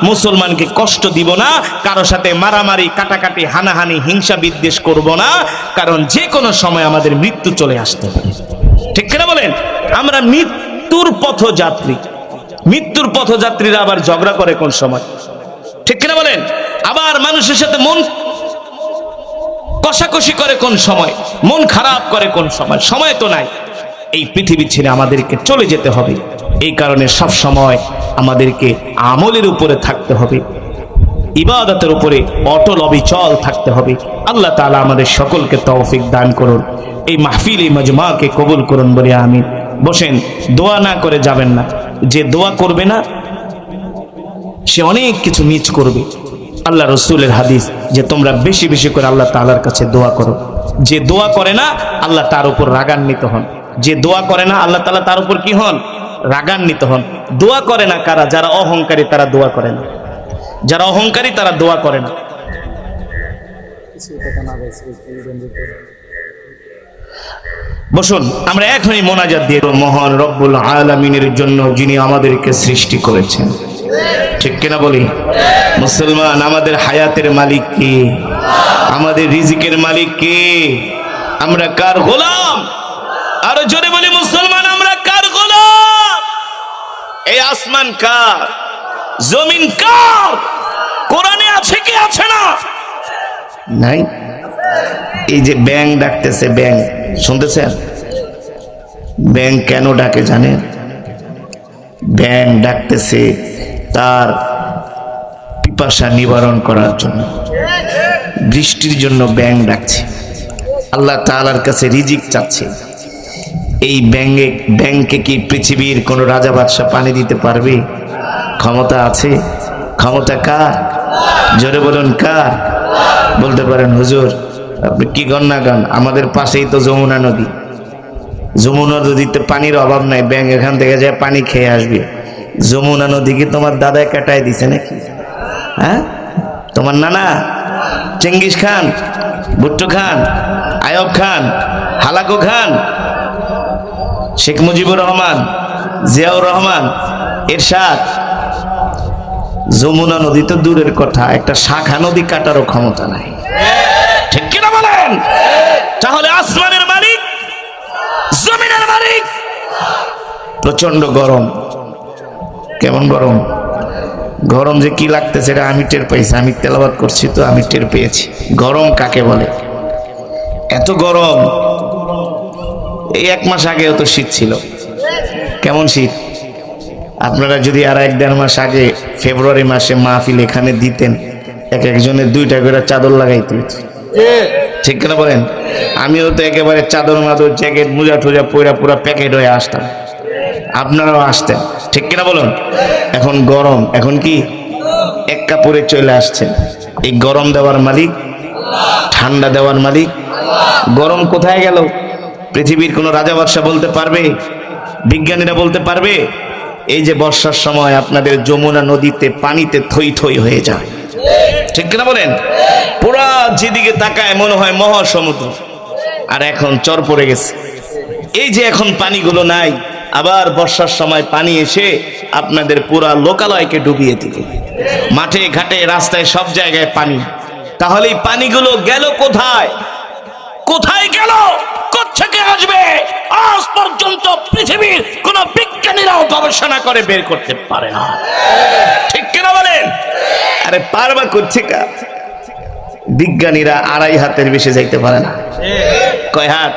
মুসলমানকে কষ্ট দিব না, কারো সাথে মারামারি, কাটাকাটি, হানাহানি, হিংসা বিদ্বেষ করব না, কারণ যে কোনো সময় আমাদের মৃত্যু চলে আসতে পারে, ঠিক কিনা বলেন? আমরা মৃত্যুর পথযাত্রী। মৃত্যুর পথযাত্রীরা আবার ঝগড়া করে কোন সময়, ঠিক কিনা বলেন? আবার মানুষের সাথে মন কষাকষি করে কোন সময়, মন খারাপ করে কোন সময়। সময় তো নাই। এই পৃথিবী ছেড়ে আমাদেরকে চলে যেতে হবে। এই কারণে সব সময় আমাদেরকে আমলের উপরে থাকতে হবে, ইবাদতের উপরে অটল অবিচল থাকতে হবে। আল্লাহ তাআলা আমাদের সকলকে তৌফিক দান করুন। এই মাহফিল, এই মাজমাকে কবুল করুন বলে আমিন। বসেন, দোয়া না করে যাবেন না। যে দোয়া করবে না সে অনেক কিছু মিস করবে। আল্লাহ রাসূলের হাদিস যে তোমরা বেশি বেশি করে আল্লাহ তাআলার কাছে দোয়া করো। যে দোয়া করে না আল্লাহ তার উপর রাগান্বিত হন। যে দোয়া করে না আল্লাহ তাআলা তার উপর কি হন? রাগান্বিত হন। দোয়া করে না কারা? যারা অহংকারী তারা দোয়া করে না। যারা অহংকারী তারা দোয়া করে না। বসুন, আমরা এখনই মোনাজাত দিয়ে মহান রব্বুল আলামিনের জন্য, যিনি আমাদেরকে সৃষ্টি করেছেন, ঠিক কিনা বলি? মুসলমান, আমাদের হায়াতের মালিক কে? আমাদের রিজিকের মালিক কে? আমরা কার গোলাম? আরো জোরে বলি মুসলমান, আমরা কার গোলাম? এই আসমান কার? জমিন কার? কোরআনে আছে কি আছে না? নাই। এই যে ব্যাং ডাকতেছে, ব্যাং শুনতেছেন? ব্যাং কেন ডাকে জানেন? ব্যাং ডাকতেছে তার পিপাসা নিবারণ করার জন্য, বৃষ্টির জন্য ব্যাং ডাকছে। আল্লাহ তাআলার কাছে রিজিক চাচ্ছে। এই ব্যাংকে কি পৃথিবীর কোন রাজা বাদশাহ পানি দিতে পারবে? ক্ষমতা আছে? ক্ষমতা কার? জোরে বলুন কার? বলতে পারেন হুজুর আপনি কি গন্না গান, আমাদের পাশেই তো যমুনা নদী, যমুনা নদীতে পানির অভাব নাই, ব্যাংক এখান থেকে যায় পানি খেয়ে আসবে। যমুনা নদী কি তোমার দাদায় কাটায় দিছে নাকি? হ্যাঁ, তোমার নানা চেঙ্গিস খান, ভুট্টো খান, আয়ব খান, হালাকু খান, শেখ মুজিবুর রহমান, জিয়াউর রহমান, এরশাদ যমুনা নদী তো দূরের কথা, একটা শাখা নদী কাটারও ক্ষমতা নাই। ঠিক কিনা বলেন? তাহলে আসমানের মালিক, জমিনের মালিক। প্রচন্ড গরম। কেমন গরম? গরম যে কি লাগতেছে এটা আমি টের পেয়েছি, আমি তেলাওয়াত করছি তো আমি টের পেয়েছি গরম কাকে বলে। এত গরম, এই 1 মাস আগেও তো শীত ছিল। কেমন শীত? আপনারা যদি আর 1-1.5 মাস আগে ফেব্রুয়ারি মাসে মাহফিল এখানে দিতেন, একজনের 2টা করে চাদর লাগাইতে, ঠিক কিনা বলেন? আমিও তো একেবারে চাদর মাদর জ্যাকেট মোজা টোজা পয়রা পুরা প্যাকেট হয়ে আসতাম, আপনারাও আসতেন, ঠিক কিনা বলুন? এখন গরম, এখন কি এক কাপড়ে চলে আসছেন। এই গরম দেওয়ার মালিক, ঠান্ডা দেওয়ার মালিক। গরম কোথায় গেল? পৃথিবীর কোন রাজা বাদশা বলতে পারবে? বিজ্ঞানীরা বলতে পারবে? এই যে বর্ষার সময় আপনাদের যমুনা নদীতে পানিতে থই থই হয়ে যায়, ঠিক কিনা বলেন? পুরা যেদিকে তাকায় মনে হয় মহাসমুদ্র, আর এখন চর পড়ে গেছে। এই যে এখন পানিগুলো নাই, আবার বর্ষার সময় পানি এসে আপনাদের পুরা লোকালয়কে ডুবিয়ে দিবে। মাঠে ঘাটে রাস্তায় সব জায়গায় পানি। তাহলে এই পানিগুলো গেল কোথায়? কোথায় গেল? কোত্থেকে আসবে? আজ পর্যন্ত পৃথিবীর কোন বিজ্ঞানীরাও গবেষণা করে বের করতে পারে না, ঠিক কিনা বলেন? আরে পারবা করছে কা? বিজ্ঞানীরা 2.5 হাতের বেশি যাইতে পারে না। কয় হাত?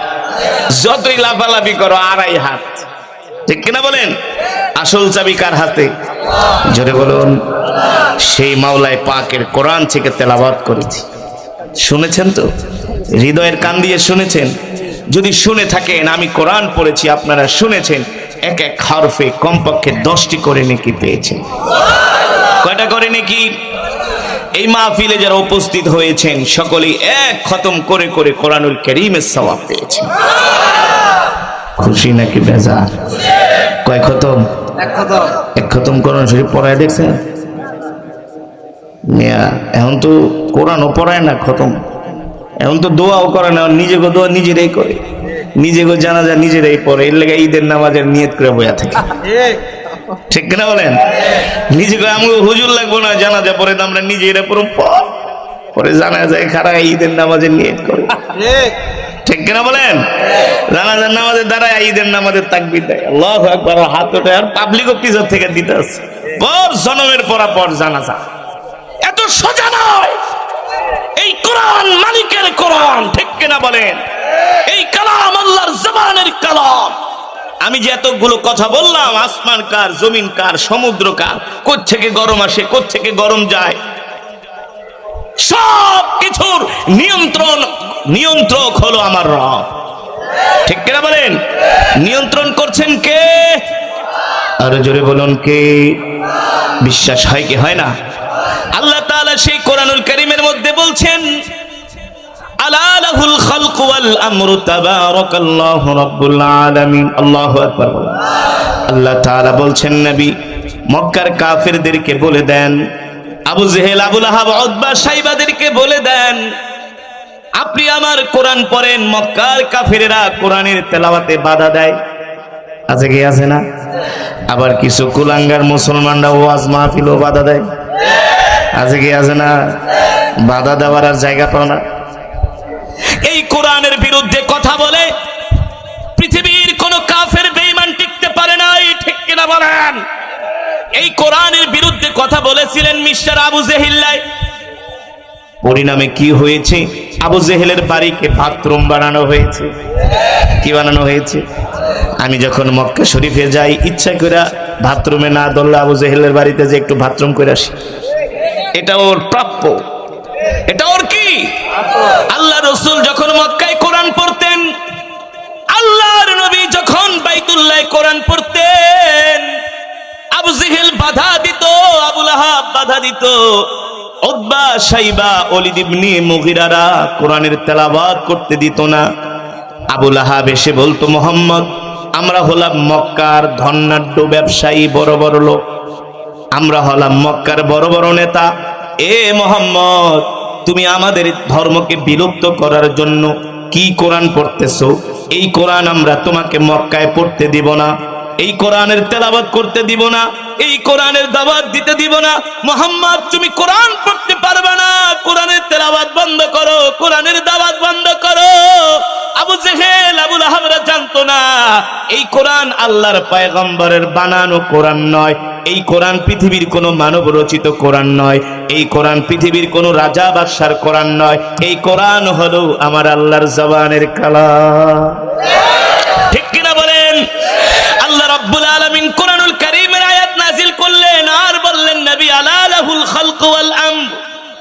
যতই লাফালাফি করো 2.5 হাত, ঠিক কিনা বলেন? আসল চাবি কার হাতে? জোরে বলুন। সেই মাওলায় পাকের কোরআন থেকে তেলাওয়াত করেছি, শুনেছেন তো? হৃদয়ের কান দিয়ে শুনেছেন? যদি শুনে থাকেন, আমি কোরআন পড়েছি, আপনারা শুনেছেন, এক এক হরফে কমপক্ষে 10টি করে নেকি পেয়েছেন। কয়টা করে নেকি? এই মাহফিলে যারা উপস্থিত হয়েছেন সকলেই এক খতম করে করে কোরআনুল কারীমের সওয়াব পেয়েছেন। খুশি নাকি বেজার? কয় খতম? এক খতম কোরআন শরীফ পড়ায় দেখছেন? এখন তো কোরআনও পড়ায় না খতম, এখন তো দোয়াও করে না, নিজেকে দোয়া নিজেরাই করে, নিজেকে জানাজা নিজেরাই পড়ে। এর লেগে ঈদের নামাজের নিয়ত করে বইয়া থাকে, ঠিক কিনা বলেন? নিজেকে আমি হুজুর লাগবো না, জানাজা পরে তো আমরা নিজেরা পরে জানাজায় খারাপ ঈদের নামাজের নিয়ত করে, ঠিক কিনা বলেন? জানাজার নামাজের দ্বারা ঈদের নামাজের তাকবীর দেয়, আল্লাহু আকবার, হাত ওঠে, আর পাবলিকও পিছন থেকে দিতে আছে পর জনমের পর জানাজা। এত সোজা নয়। এই কোরআন মালিকের কোরআন, ঠিক কিনা বলেন? এই কালাম আল্লাহর জবানের কালাম। আমি যে এতগুলো কথা বললাম, আসমান কার, জমিন কার, সমুদ্র কার, কোত্থেকে গরম আসে, কোত্থেকে গরম যায়, সব কিছুর নিয়ন্ত্রক হলো আমার রব, ঠিক কিনা বলেন? নিয়ন্ত্রণ করছেন কে? আরো জোরে বলুন কে? বিশ্বাস হয় কি হয় না? আল্লাহ তাআলা সেই কোরআনুল কারীমের মধ্যে বলছেন, আলা লাহুল খালকু ওয়াল আমরু তাবারাকাল্লাহু রাব্বুল আলামিন। আল্লাহু আকবার। আল্লাহ তাআলা বলছেন, নবী মক্কার কাফেরদেরকে বলে দেন, আবু জেহেল, আবু লাহাব, উতবা, সাইবাদেরকে বলে দেন, আপনি আমার কোরআন পড়েন। মক্কার কাফেরেরা কোরআনের তেলাওয়াতে বাধা দেয়, আছে কি আছে না? আবার কিছু কুলাঙ্গার মুসলমানরা ওয়াজ মাহফিলও বাধা দেয়, আছে কি আছে না? বাধা দেওয়ার আর জায়গা পাও না। এই কোরআনের বিরুদ্ধে কথা বলে পৃথিবীর কোন কাফের বেঈমান টিকতে পারে না, ঠিক কিনা বলেন? এই কোরআনের বিরুদ্ধে কথা বলেছিলেন মিস্টার আবু জেহেল। পরিণামে কি হয়েছে? আবু জেহেলের বাড়িকে বাথরুম বানানো হয়েছে। কি বানানো হয়েছে? আমি যখন মক্কা শরীফে যাই, ইচ্ছা করে বাথরুমে না দৌড়লে আবু জেহেলের বাড়িতে যে একটু বাথরুম করে আসি, এটা ওর প্রাপ্য, এটা ওর কি? আল্লাহ রাসূল যখন মক্কায় কোরআন পড়তেন, আল্লাহর নবী যখন কোরআন পড়তেন, আবু জেহেল বাধা দিত, আবু লাহাব বাধা দিত, উতবা শাইবা ওলীদ ইবনে মুগীরারা কোরআনের তেলাওয়াত করতে দিত না। আবু লাহাব এসে বলতো, মুহাম্মদ, আমরা হলাম মক্কার ধনাঢ্য ব্যবসায়ী, বড় বড় লোক, আমরা হলাম মক্কার বড় বড় নেতা। এ মুহাম্মদ, তুমি আমাদের ধর্মকে বিলুপ্ত করার জন্য কি কোরআন পড়তেছো? এই কোরআন আমরা তোমাকে মক্কায় পড়তে দিব না, এই কোরআনের তেলাওয়াত করতে দিব না, এই কোরআনের দাওয়াত দিতে দিব না। মুহাম্মদ, তুমি কোরআন পড়তে পারবে না, কোরআনের তেলাওয়াত বন্ধ করো, কোরআনের দাওয়াত বন্ধ করো। আবু জেহেল আবু লাহাবরা জানতো না এই কোরআন আল্লাহর পয়গম্বরের বানানো কোরআন নয়, এই কোরআন পৃথিবীর কোনো মানব রচিত কোরআন নয়, এই কোরআন পৃথিবীর কোনো রাজা বাদশার কোরআন নয়, এই কোরআন হলো আমার আল্লাহর জবানের কালাম। ঠিক কিনা বলেন? আল্লাহ রাব্বুল আলামিন কোরআনুল কারীমের আয়াত নাযিল করলেন আর বললেন, নবী আলা লাহুল খালকু ওয়াল আমর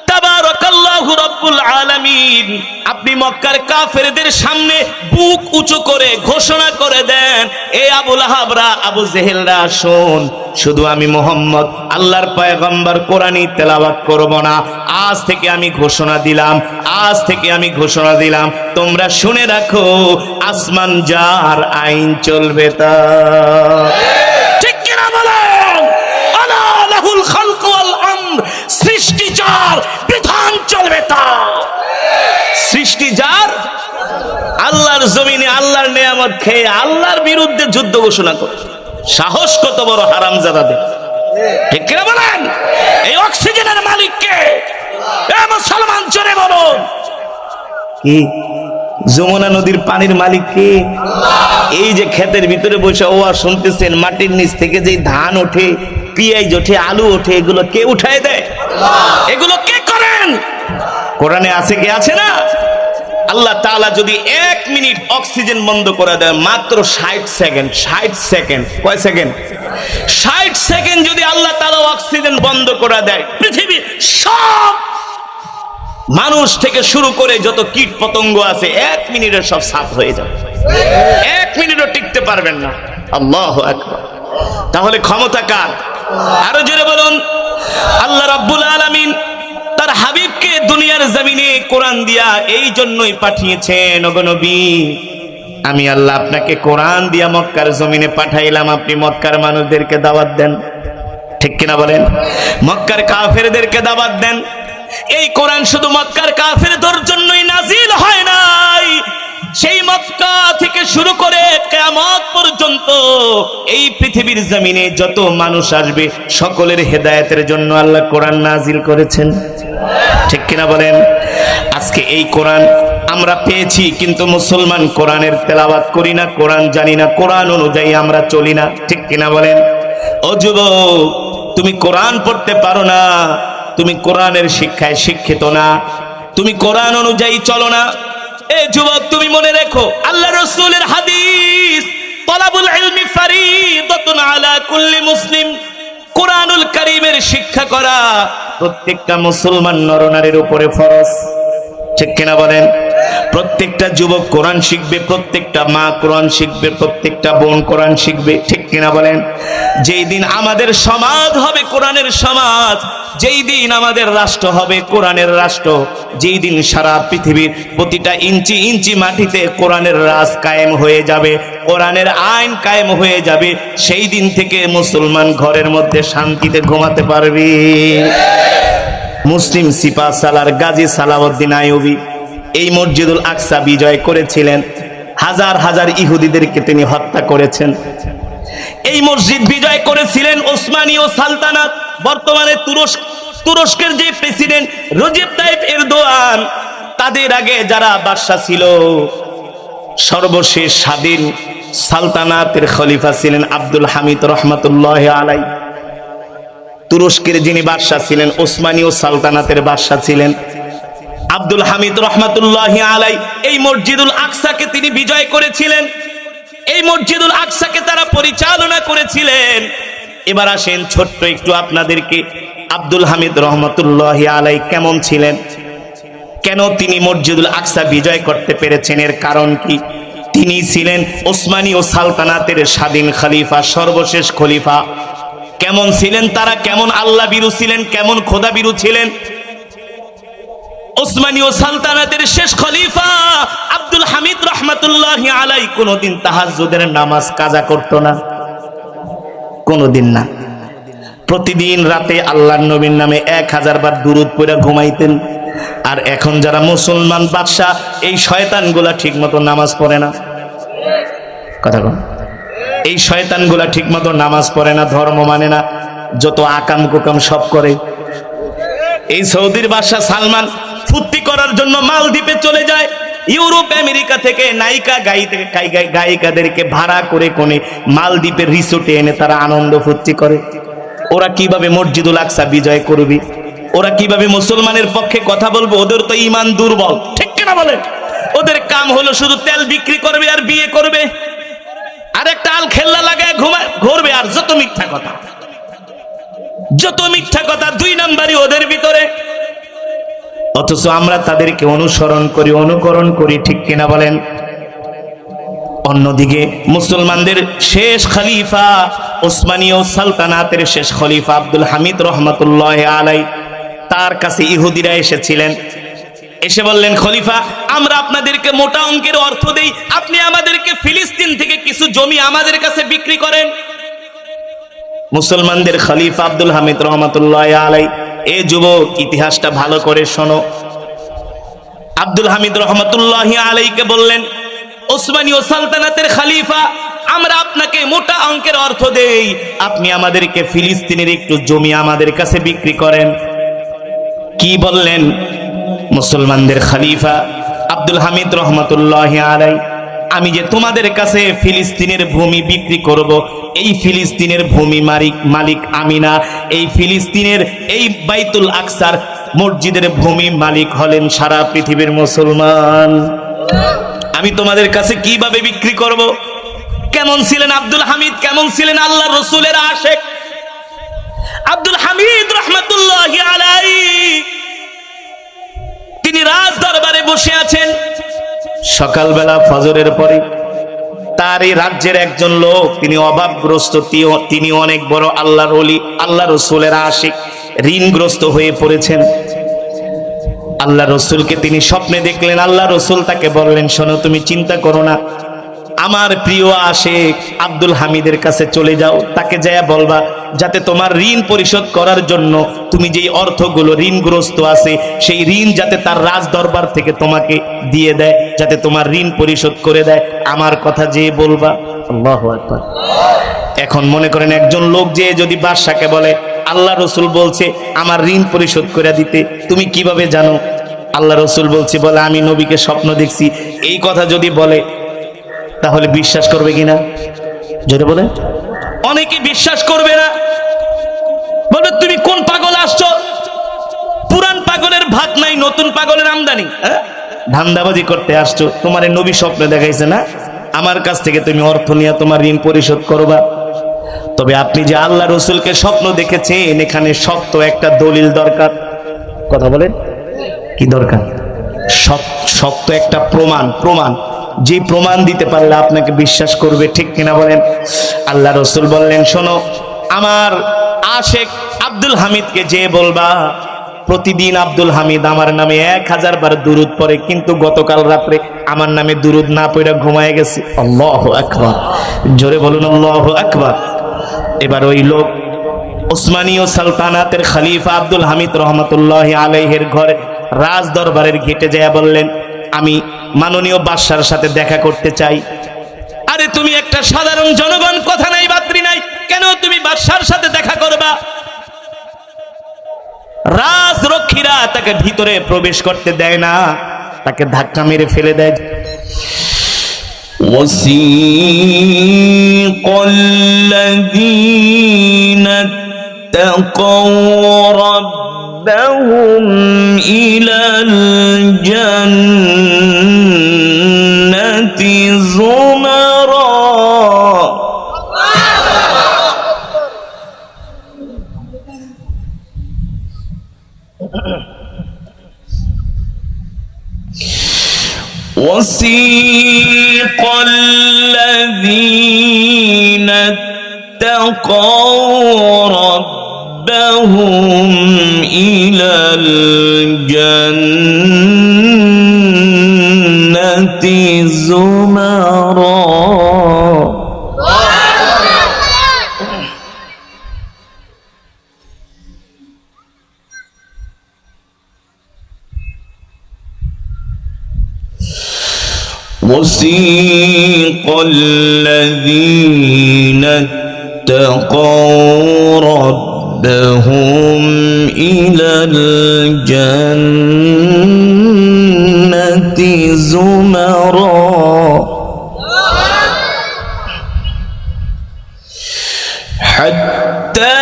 তাবারাকাল্লাহু রাব্বুল আলামিন। আপনি মক্কার কাফেরদের সামনে বুক উঁচু করে ঘোষণা করে দেন, এ আবু লাহাবরা, আবু জেহেলরা, শোন, শুধু আমি মুহাম্মদ আল্লাহর পয়গম্বর কোরআনই তেলাওয়াত করব না। আজ থেকে আমি ঘোষণা দিলাম, আজ থেকে আমি ঘোষণা দিলাম, তোমরা শুনে রাখো, আসমান যার আইন চলবে তার। ঠিক কিনা বলেন? আলা লাহুল খালকু ওয়াল আমর, সৃষ্টি যার, বিধান চলবে তার। সৃষ্টি যার, আল্লাহর জমিনে আল্লাহর নেয়ামত খেয়ে আল্লাহর বিরুদ্ধে যুদ্ধ ঘোষণা করে, সাহস কত বড় হারামজাদাদের! ঠিক কিনা বলেন? এই অক্সিজেনের মালিক কে? এ মুসলমান, জোরে বলুন। কি? যমুনা নদীর পানির মালিক কে? এই যে ক্ষেতের ভিতরে বসে ওয়া শুনতেছেন, মাটির নিচ থেকে যে ধান ওঠে, পেঁয়াজ ওঠে, আলু ওঠে, এগুলো কে উঠায় দেয়? এগুলো কে করেন? কোরআনে আছে, কে আছে না? আল্লাহ তাআলা যদি 1 মিনিট অক্সিজেন বন্ধ করে দেয়, মাত্র 60 সেকেন্ড, 60 সেকেন্ড, কয় সেকেন্ড? 60 সেকেন্ড যদি আল্লাহ তাআলা অক্সিজেন বন্ধ করে দেয়, পৃথিবীর সব মানুষ থেকে শুরু করে যত কীট পতঙ্গ আছে 1 মিনিটে সব সাফ হয়ে যাবে। 1 মিনিটও টিকতে পারবেন না। আল্লাহু আকবার। তাহলে ক্ষমতা কার? আরো জোরে বলুন। আল্লাহ রাব্বুল আলামিন তার হাবিবকে দুনিয়ার জমিনে কোরআন দিয়া এই জন্যই পাঠিয়েছেন, ওগো নবী, আমি আল্লাহ আপনাকে কোরআন দিয়া মক্কার জমিনে পাঠাইলাম, আপনি মক্কার মানুষদেরকে দাওয়াত দেন। ঠিক কিনা বলেন? মক্কার কাফেরদেরকে দাওয়াত দেন। এই কোরআন শুধু মক্কার কাফেরদের জন্যই নাজিল হয় নাই, সেই মক্কা থেকে শুরু করে কিয়ামত পর্যন্ত এই পৃথিবীর জমিনে যত মানুষ আসবে সকলের হেদায়েতের জন্য আল্লাহ কোরআন নাজিল করেছেন। ঠিক কিনা বলেন? আজকে এই কোরআন আমরা পেয়েছি, কিন্তু মুসলমান কোরআনের তেলাওয়াত করি না, কোরআন জানি না, কোরআন অনুযায়ী আমরা চলি না। ঠিক কিনা বলেন? ও যুবক, তুমি কোরআন পড়তে পারো না, তুমি কোরআনের শিক্ষায় শিক্ষিত না, তুমি কোরআন অনুযায়ী চলো না। এ যুবক, তুমি মনে রেখো, আল্লাহ রাসূলের হাদিস, তালাবুল ইলমি ফারিদাতুন আলা কুল্লি মুসলিম, কোরআনুল কারীমের শিক্ষা করা প্রত্যেকটা মুসলমান নরনারীর উপরে ফরজ। ঠিক কিনা বলেন? প্রত্যেকটা যুবক কোরআন শিখবে, প্রত্যেকটা মা কোরআন শিখবে, প্রত্যেকটা বোন কোরআন শিখবে। ঠিক কিনা বলেন? যেই দিন আমাদের সমাজ হবে কোরআনের সমাজ, যেই দিন আমাদের রাষ্ট্র হবে কোরআনের রাষ্ট্র, যেই দিন সারা পৃথিবীর প্রতিটা ইঞ্চি ইঞ্চি মাটিতে কোরআনের রাজ কায়েম হয়ে যাবে, কোরআনের আইন কায়েম হয়ে যাবে, সেই দিন থেকে মুসলমান ঘরের মধ্যে শান্তিতে ঘুমাতে পারবে। মুসলিম সিপা সালার গাজী সালাউদ্দিন আইয়ুবী এই মসজিদুল আকসা বিজয় করেছিলেন, হাজার হাজার ইহুদিদেরকে তিনি হত্যা করেছেন। এই মসজিদ বিজয় করেছিলেন ওসমানীয় সালতানাত, বর্তমানে তুরস্কের যে প্রেসিডেন্ট রজব তাইপ এরদোয়ান, তাদের আগে যারা বাদশা ছিল, সর্বশেষ স্বাধীন সালতানাতের খলিফা ছিলেন আব্দুল হামিদ রহমাতুল্লাহ আলাই। তুরস্কের যিনি বাদশা ছিলেন, ওসমানীয় সালতানাতের বাদশা ছিলেন আব্দুল হামিদ রহমাতুল্লাহ আলাই। এই মসজিদুল আকসাকে তিনি বিজয় করেছিলেন, এই মসজিদুল আকসাকে তারা পরিচালনা করেছিলেন। এবার আসেন ছোট্ট একটু আপনাদেরকে আব্দুল হামিদ রহমাতুল্লাহ আলাই কেমন ছিলেন, কেন তিনি মসজিদুল আকসা বিজয় করতে পেরেছেন, এর কারণ কি? তিনি ছিলেন ওসমানী ও সালতানাতের স্বাধীন খলিফা, সর্বশেষ খলিফা। কেমন ছিলেন তারা? কেমন আল্লাহ বিরু ছিলেন, কেমন খোদা বিরু ছিলেন? ওসমানী ও সালতানাতের শেষ খলিফা আব্দুল হামিদ রহমাতুল্লাহি আলাইহি কোনদিন তাহাজ্জুদের নামাজ কাজা করত না, কোনদিন না। প্রতিদিন রাতে আল্লাহর নবীর নামে 1000 বার দুরূদ পড়ে ঘুমাইতেন। আর এখন যারা মুসলমান বাদশা, এই শয়তানগুলা ঠিকমতো নামাজ পড়ে না। কথা বল, এই শয়তানগুলা ঠিকমতো নামাজ পড়ে না, ধর্ম মানে না, যত আকাম কুকাম সব করে। এই সৌদির বাদশা সালমান ফুর্তি করার জন্য মালদ্বীপে চলে যায়। ইউরোপ আমেরিকা থেকে নায়িকা গায়িকাদেরকে ভাড়া করে কোনে মালদ্বীপের রিসোর্টে এনে তারা আনন্দ ফুর্তি করে। ওরা কিভাবে মসজিদুল আকসা বিজয় করবে, ওরা কিভাবে মুসলমানের পক্ষে কথা বলবে? ওদের তো ঈমান দুর্বল, ঠিক কিনা বলেন? ওদের কাম হলো শুধু তেল বিক্রি করবে আর বিয়ে করবে, আর একটা আল খেল্লা লাগায় ঘুরবে, আর যত মিথ্যা কথা, যত মিথ্যা কথা, 2 নাম্বারই ওদের ভিতরে। অথচ আমরা তাদেরকে অনুসরণ করি, অনুকরণ করি, ঠিক কিনা বলেন? অন্যদিকে মুসলমানদের শেষ খলিফা, ওসমানী ও সালতানাতের শেষ খলিফা আব্দুল হামিদ রহমাতুল্লাহি আলাইহি, তার কাছে ইহুদিরা এসেছিলেন। এসে বললেন, খলিফা, আমরা আপনাদেরকে মোটা অঙ্কের অর্থ দেই, আপনি আমাদেরকে ফিলিস্তিন থেকে কিছু জমি আমাদের কাছে বিক্রি করেন। মুসলমানদের খলিফা আব্দুল হামিদ রহমাতুল্লাহি আলাইহি, এ যুবক ইতিহাসটা ভালো করে শোনো। আব্দুল হামিদ রহমাতুল্লাহি আলাইহিকে বললেন, ওসমানী ও সালতানাতের খলিফা, আমরা আপনাকে মোটা অঙ্কের অর্থ দেই, আপনি আমাদেরকে ফিলিস্তিনের একটু জমি আমাদের কাছে বিক্রি করেন। কি বললেন মুসলমানদের খলিফা আব্দুল হামিদ রহমাতুল্লাহি আলাইহি? আমি যে তোমাদের কাছে ফিলিস্তিনের ভূমি বিক্রি করব, এই ফিলিস্তিনের ভূমি মালিক আমি না, এই ফিলিস্তিনের এই বাইতুল আকসার মসজিদের ভূমি মালিক হলেন সারা পৃথিবীর মুসলমান। আমি তোমাদের কাছে কিভাবে বিক্রি করব? কেমন ছিলেন আব্দুল হামিদ, কেমন ছিলেন আল্লাহর রাসূলের আশিক আব্দুল হামিদ রহমাতুল্লাহি আলাইহি। তিনি রাজ দরবারে বসে আছেন। সকালবেলা ফজরের পরে তার এই রাজ্যের একজন লোক, তিনি অভাবগ্রস্ত, তিনি অনেক বড় আল্লাহর ওলি, আল্লাহ রসুলের আশিক, ঋণগ্রস্ত হয়ে পড়েছেন। আল্লাহ রসুলকে তিনি স্বপ্নে দেখলেন। আল্লাহ রসুল তাকে বললেন, শোনো, তুমি চিন্তা করো না, আমার প্রিয় আশিক আব্দুল হামিদের কাছে চলে যাও, তাকে যায়া বলবা যাতে তোমার ঋণ পরিশোধ করার জন্য তুমি যেই অর্থগুলো ঋণগ্রস্ত আছে সেই ঋণ যাতে তার রাজ দরবার থেকে তোমাকে দিয়ে দেয়, যাতে তোমার ঋণ পরিশোধ করে দেয়, আমার কথা যে বলবা। আল্লাহু আকবার। এখন মনে করেন একজন লোক যে যদি বাদশাকে বলে আল্লাহ রসুল বলছে আমার ঋণ পরিশোধ করে দিতে, তুমি কিভাবে জানো? আল্লাহ রসুল বলছে, বলে আমি নবীকে স্বপ্ন দেখছি। এই কথা যদি বলে তাহলে বিশ্বাস করবে কিনা? যদি বলে অনেকে বিশ্বাস করবে না, বলে তুমি কোন পাগল আসছো, পুরান পাগলের ভাত নাই, নতুন পাগলের আমদানি, ধান্দাবাজি করতে আসছো, তোমার নবী স্বপ্নে দেখাইছে না, আমার কাছ থেকে তুমি অর্থ নিয়ে তোমার ঋণ পরিশোধ করবা। তবে আপনি যে আল্লাহ রসুলকে স্বপ্ন দেখেছেন, এখানে শক্ত একটা দলিল দরকার। কথা বলেন, কি দরকার? শক্ত একটা প্রমাণ, যে প্রমাণ দিতে পারলে আপনাকে বিশ্বাস করবে, ঠিক কিনা বলেন? আল্লাহ রসুল বললেন, শোনো, আমার আশেক আব্দুল হামিদকে যে বলবা প্রতিদিন আব্দুল হামিদ আমার নামে 1000 বার দুরুদ পড়ে, কিন্তু গতকাল রাত্রে আমার নামে দুরুদ না পড়ে ঘুমায় গেছে। আল্লাহু আকবার, জোরে বলুন আল্লাহু আকবার। এবার ওই লোক ওসমানী ও সালতানাতের খলিফা আব্দুল হামিদ রহমাতুল্লাহি আলাইহির ঘরে রাজ দরবারের গেটে যায় বললেন, আমি মাননীয় বাদশার সাথে দেখা করতে চাই। আরে তুমি একটা সাধারণ জনগণ, কথা নাই বাত্রি নাই, কেন তুমি বাদশার সাথে দেখা করবা? রাজরক্ষীরা তাকে ভিতরে প্রবেশ করতে দেয় না, তাকে ধাক্কা মেরে ফেলে দেয়। ওয়াসিকাল্লাযীনা তাকাউ রাব্বাহুম ইলাল জান্নাতি যুমারা। وسيق الذين اتقوا ربهم إلى الجنة زمرا. وسيق الذين اتقوا ربهم إلى الجنة زمرا حتى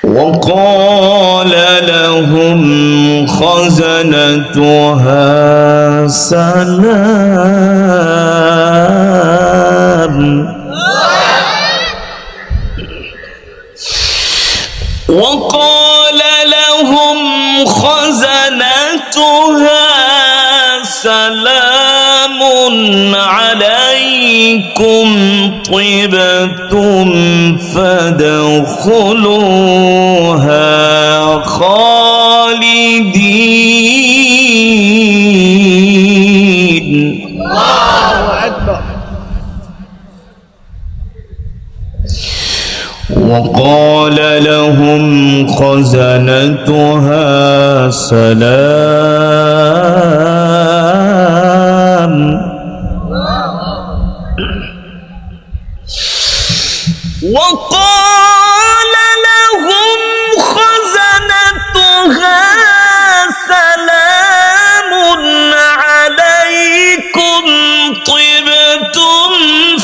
وقال لهم خزنتها سلام. وقال لهم خزنتها سلام عليكم طبتم فادخلوها خالدين. الله أكبر. وقال لهم خزنتها سلام. وقال لهم خزنتها سلام عليكم طبتم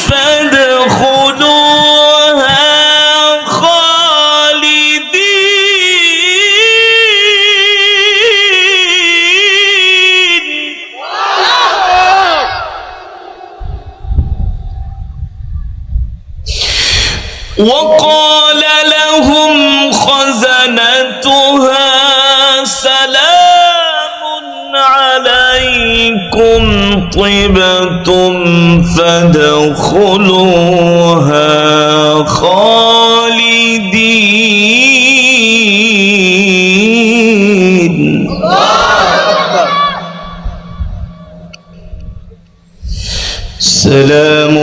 فادخلوها خالدين. وقال لهم خزنتها سلام عليكم طبتم فادخلوها خالدين. سلام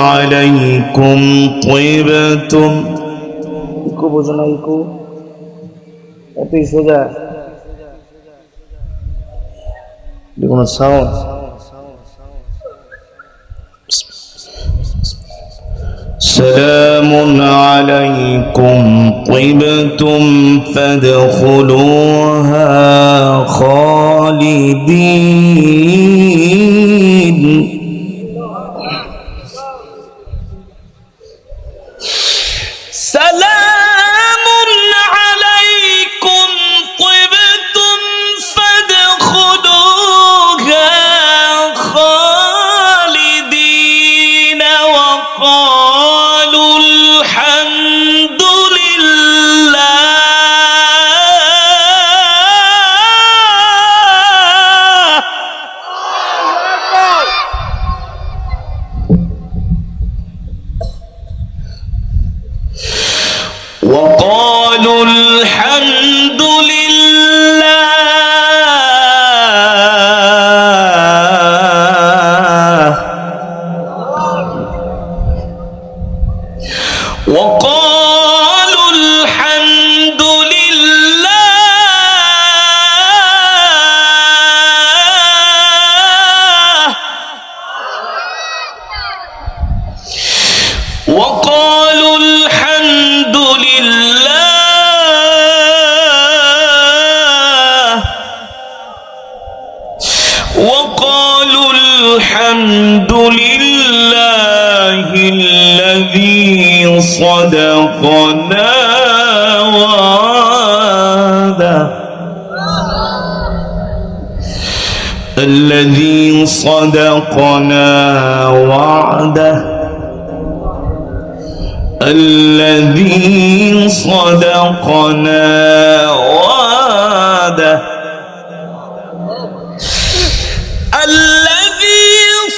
عليكم طيبتم. ইকো বোঝো না, ইকো এতই সোজা দেখুন সাউন্ড। سلام عليكم طيبتم فادخلوها خالدين. سلام عليكم طبتم فادخلوها خالدين. وقالوا الحمد لله. وقالوا الحمد لله. وقالوا الحمد لله. وقالوا وقالوا الحمد لله الذي صدقنا وعده الذي صدقنا وعده الذي صدقنا وعده الذي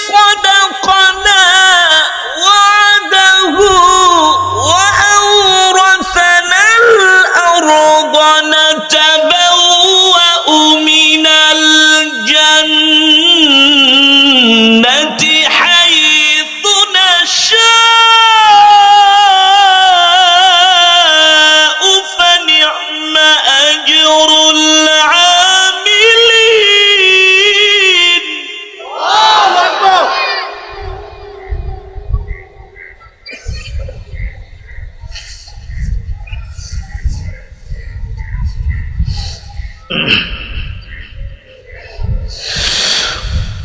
صدقنا وعده وأورثنا الأرض نتبوأ من الجنة حيث نشاء فنعم أجر العاملين. الله أكبر.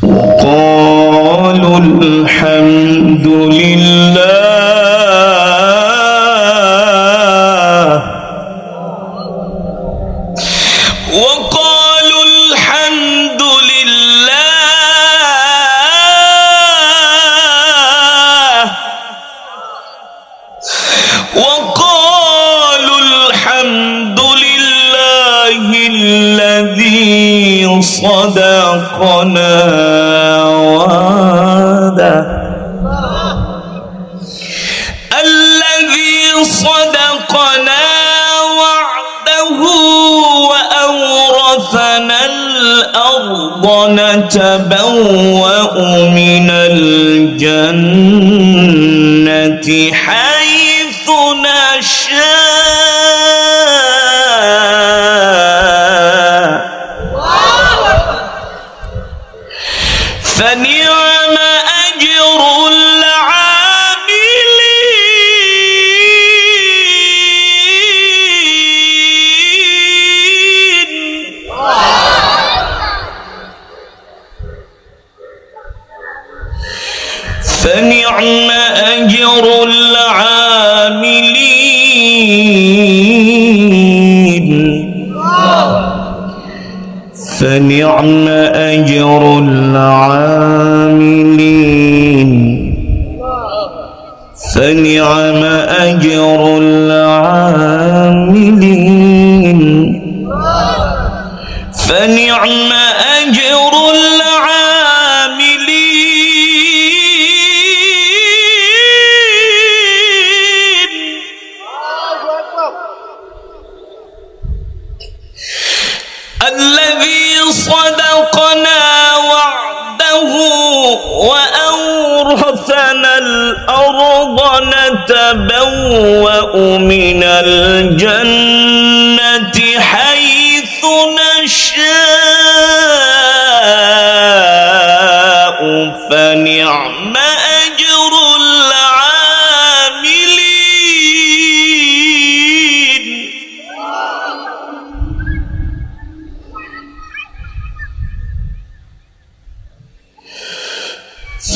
وقالوا الحمد لله وقالوا الحمد لله وقالوا الحمد لله الذي صدقنا وعده الذي صدقنا وعده وأورثنا الأرض نتبوأ من الجنة حيث نشاء فنعم أجر العاملين. فنعم أجر العاملين. فنعم أجر العاملين. فنعم أجر العاملين. فنعم أجر العاملين. الذي صدقنا وعده وأورثنا الأرض نتبوأ من الجنة حيث نشاء فنعم أجر العاملين.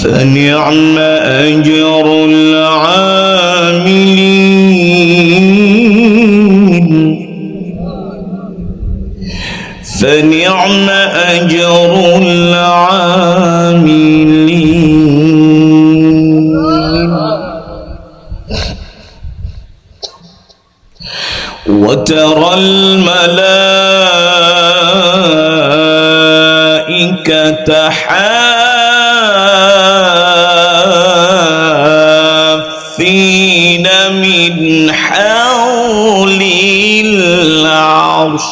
فنعم أجر العاملين. فنعم أجر العاملين. وترى الملائكة حافين من حول العرش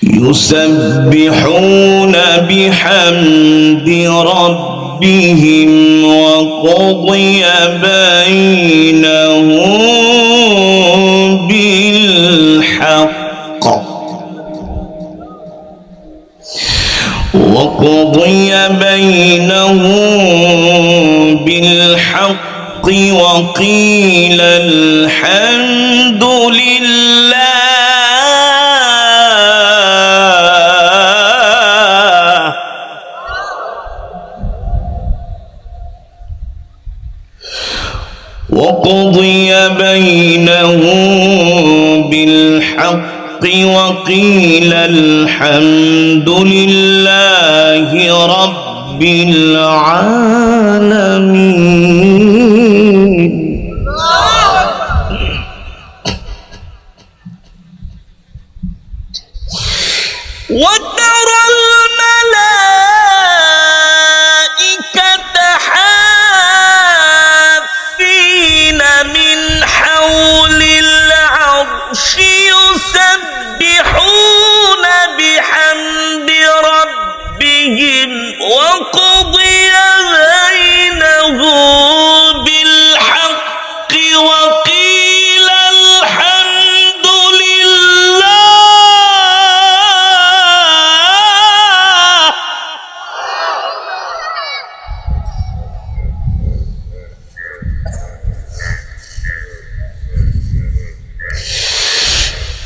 يسبحون بحمد ربهم وقضي بينهم بالحق وقضي بينهم بالحق وقيل الحمد لله وقضي بينهم بالحق وقيل الحمد لله رب العالمين. وترى الملائكة حافين من حول العرش يسبحون بحمد ربهم وقضي بينهم بالحق وقيل الحمد لله.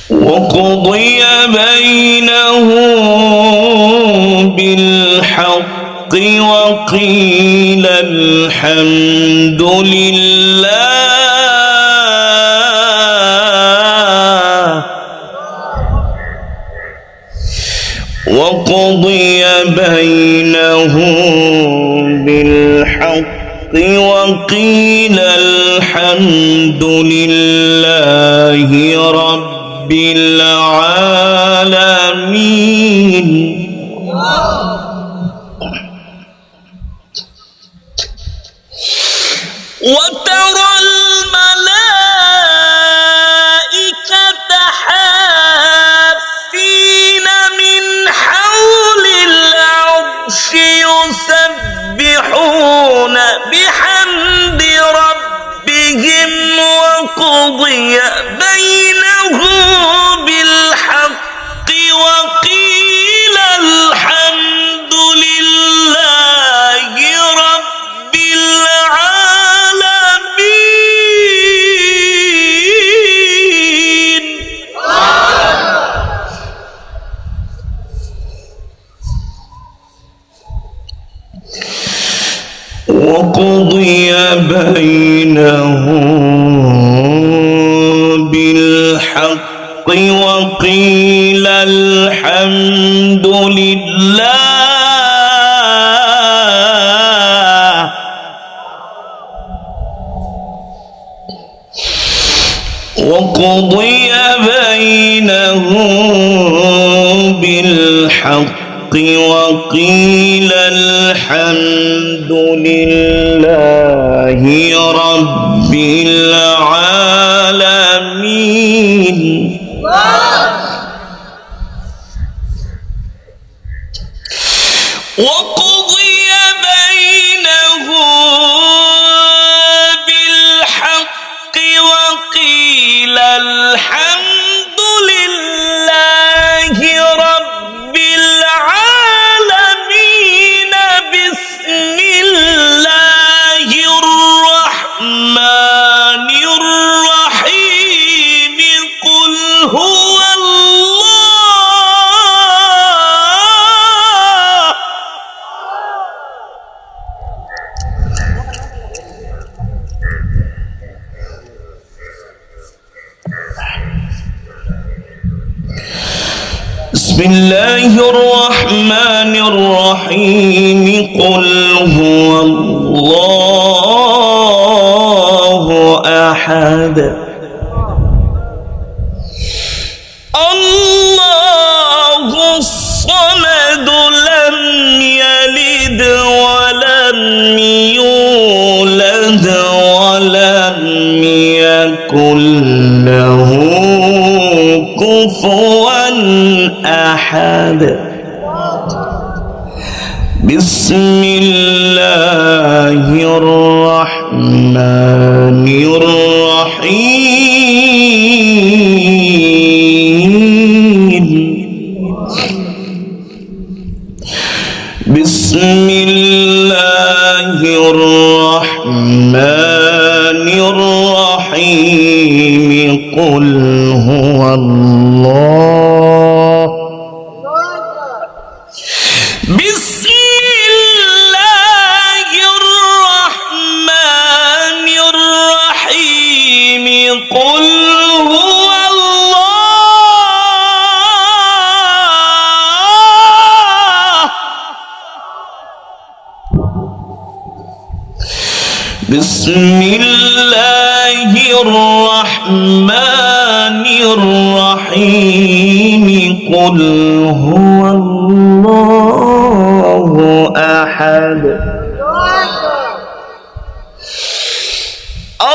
وقضي بينهم بالحق وقيل الحمد لله. وقضي بينهم بالحق وقيل الحمد لله رب العالمين. وترى الملائكة حافين من حول العرش يسبحون بحمد ربهم وقضي بينهم بالحق وقيل الحمد لله رب العالمين. وقضي بينهم بالحق وقيل الحمد لله. وقضي بينهم بالحق وقيل الحمد لله رب العالمين. وقضي بينهم بالحق وقيل الحمد لله رب العالمين. بسم الله الرحمن الرحيم. قل هو الله. بسم الله الرحمن الرحيم. قل هو الله أحد الله الصمد لم يلد ولم يولد ولم يكن له كفوا أحد. بسم الله الرحمن الرحيم. بسم الله الرحمن الرحيم قل هو الله بسم الله الرحمن الرحيم قل هو الله بسم الله الرحمن الرحيم قل هو الله أحد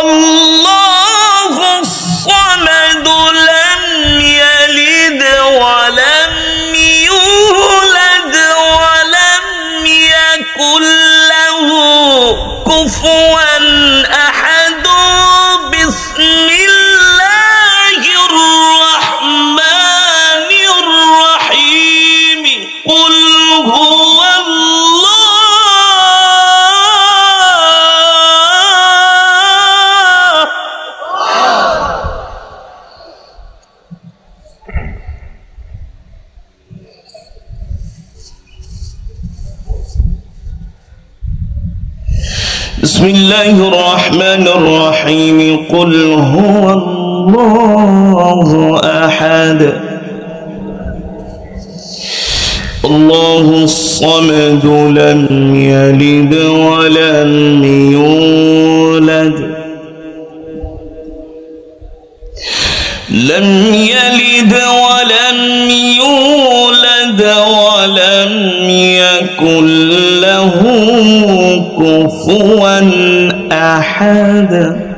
الله الصمد لم يلد ولم يولد ولم يكن له كفوا أحد بسم الله الرحمن الرحيم قل هو الله بسم الله الرحمن الرحيم قل هو الله أحد الله الصمد لم يلد ولم يولد لم يلد ولم يولد ولم يكن له كفوا أحد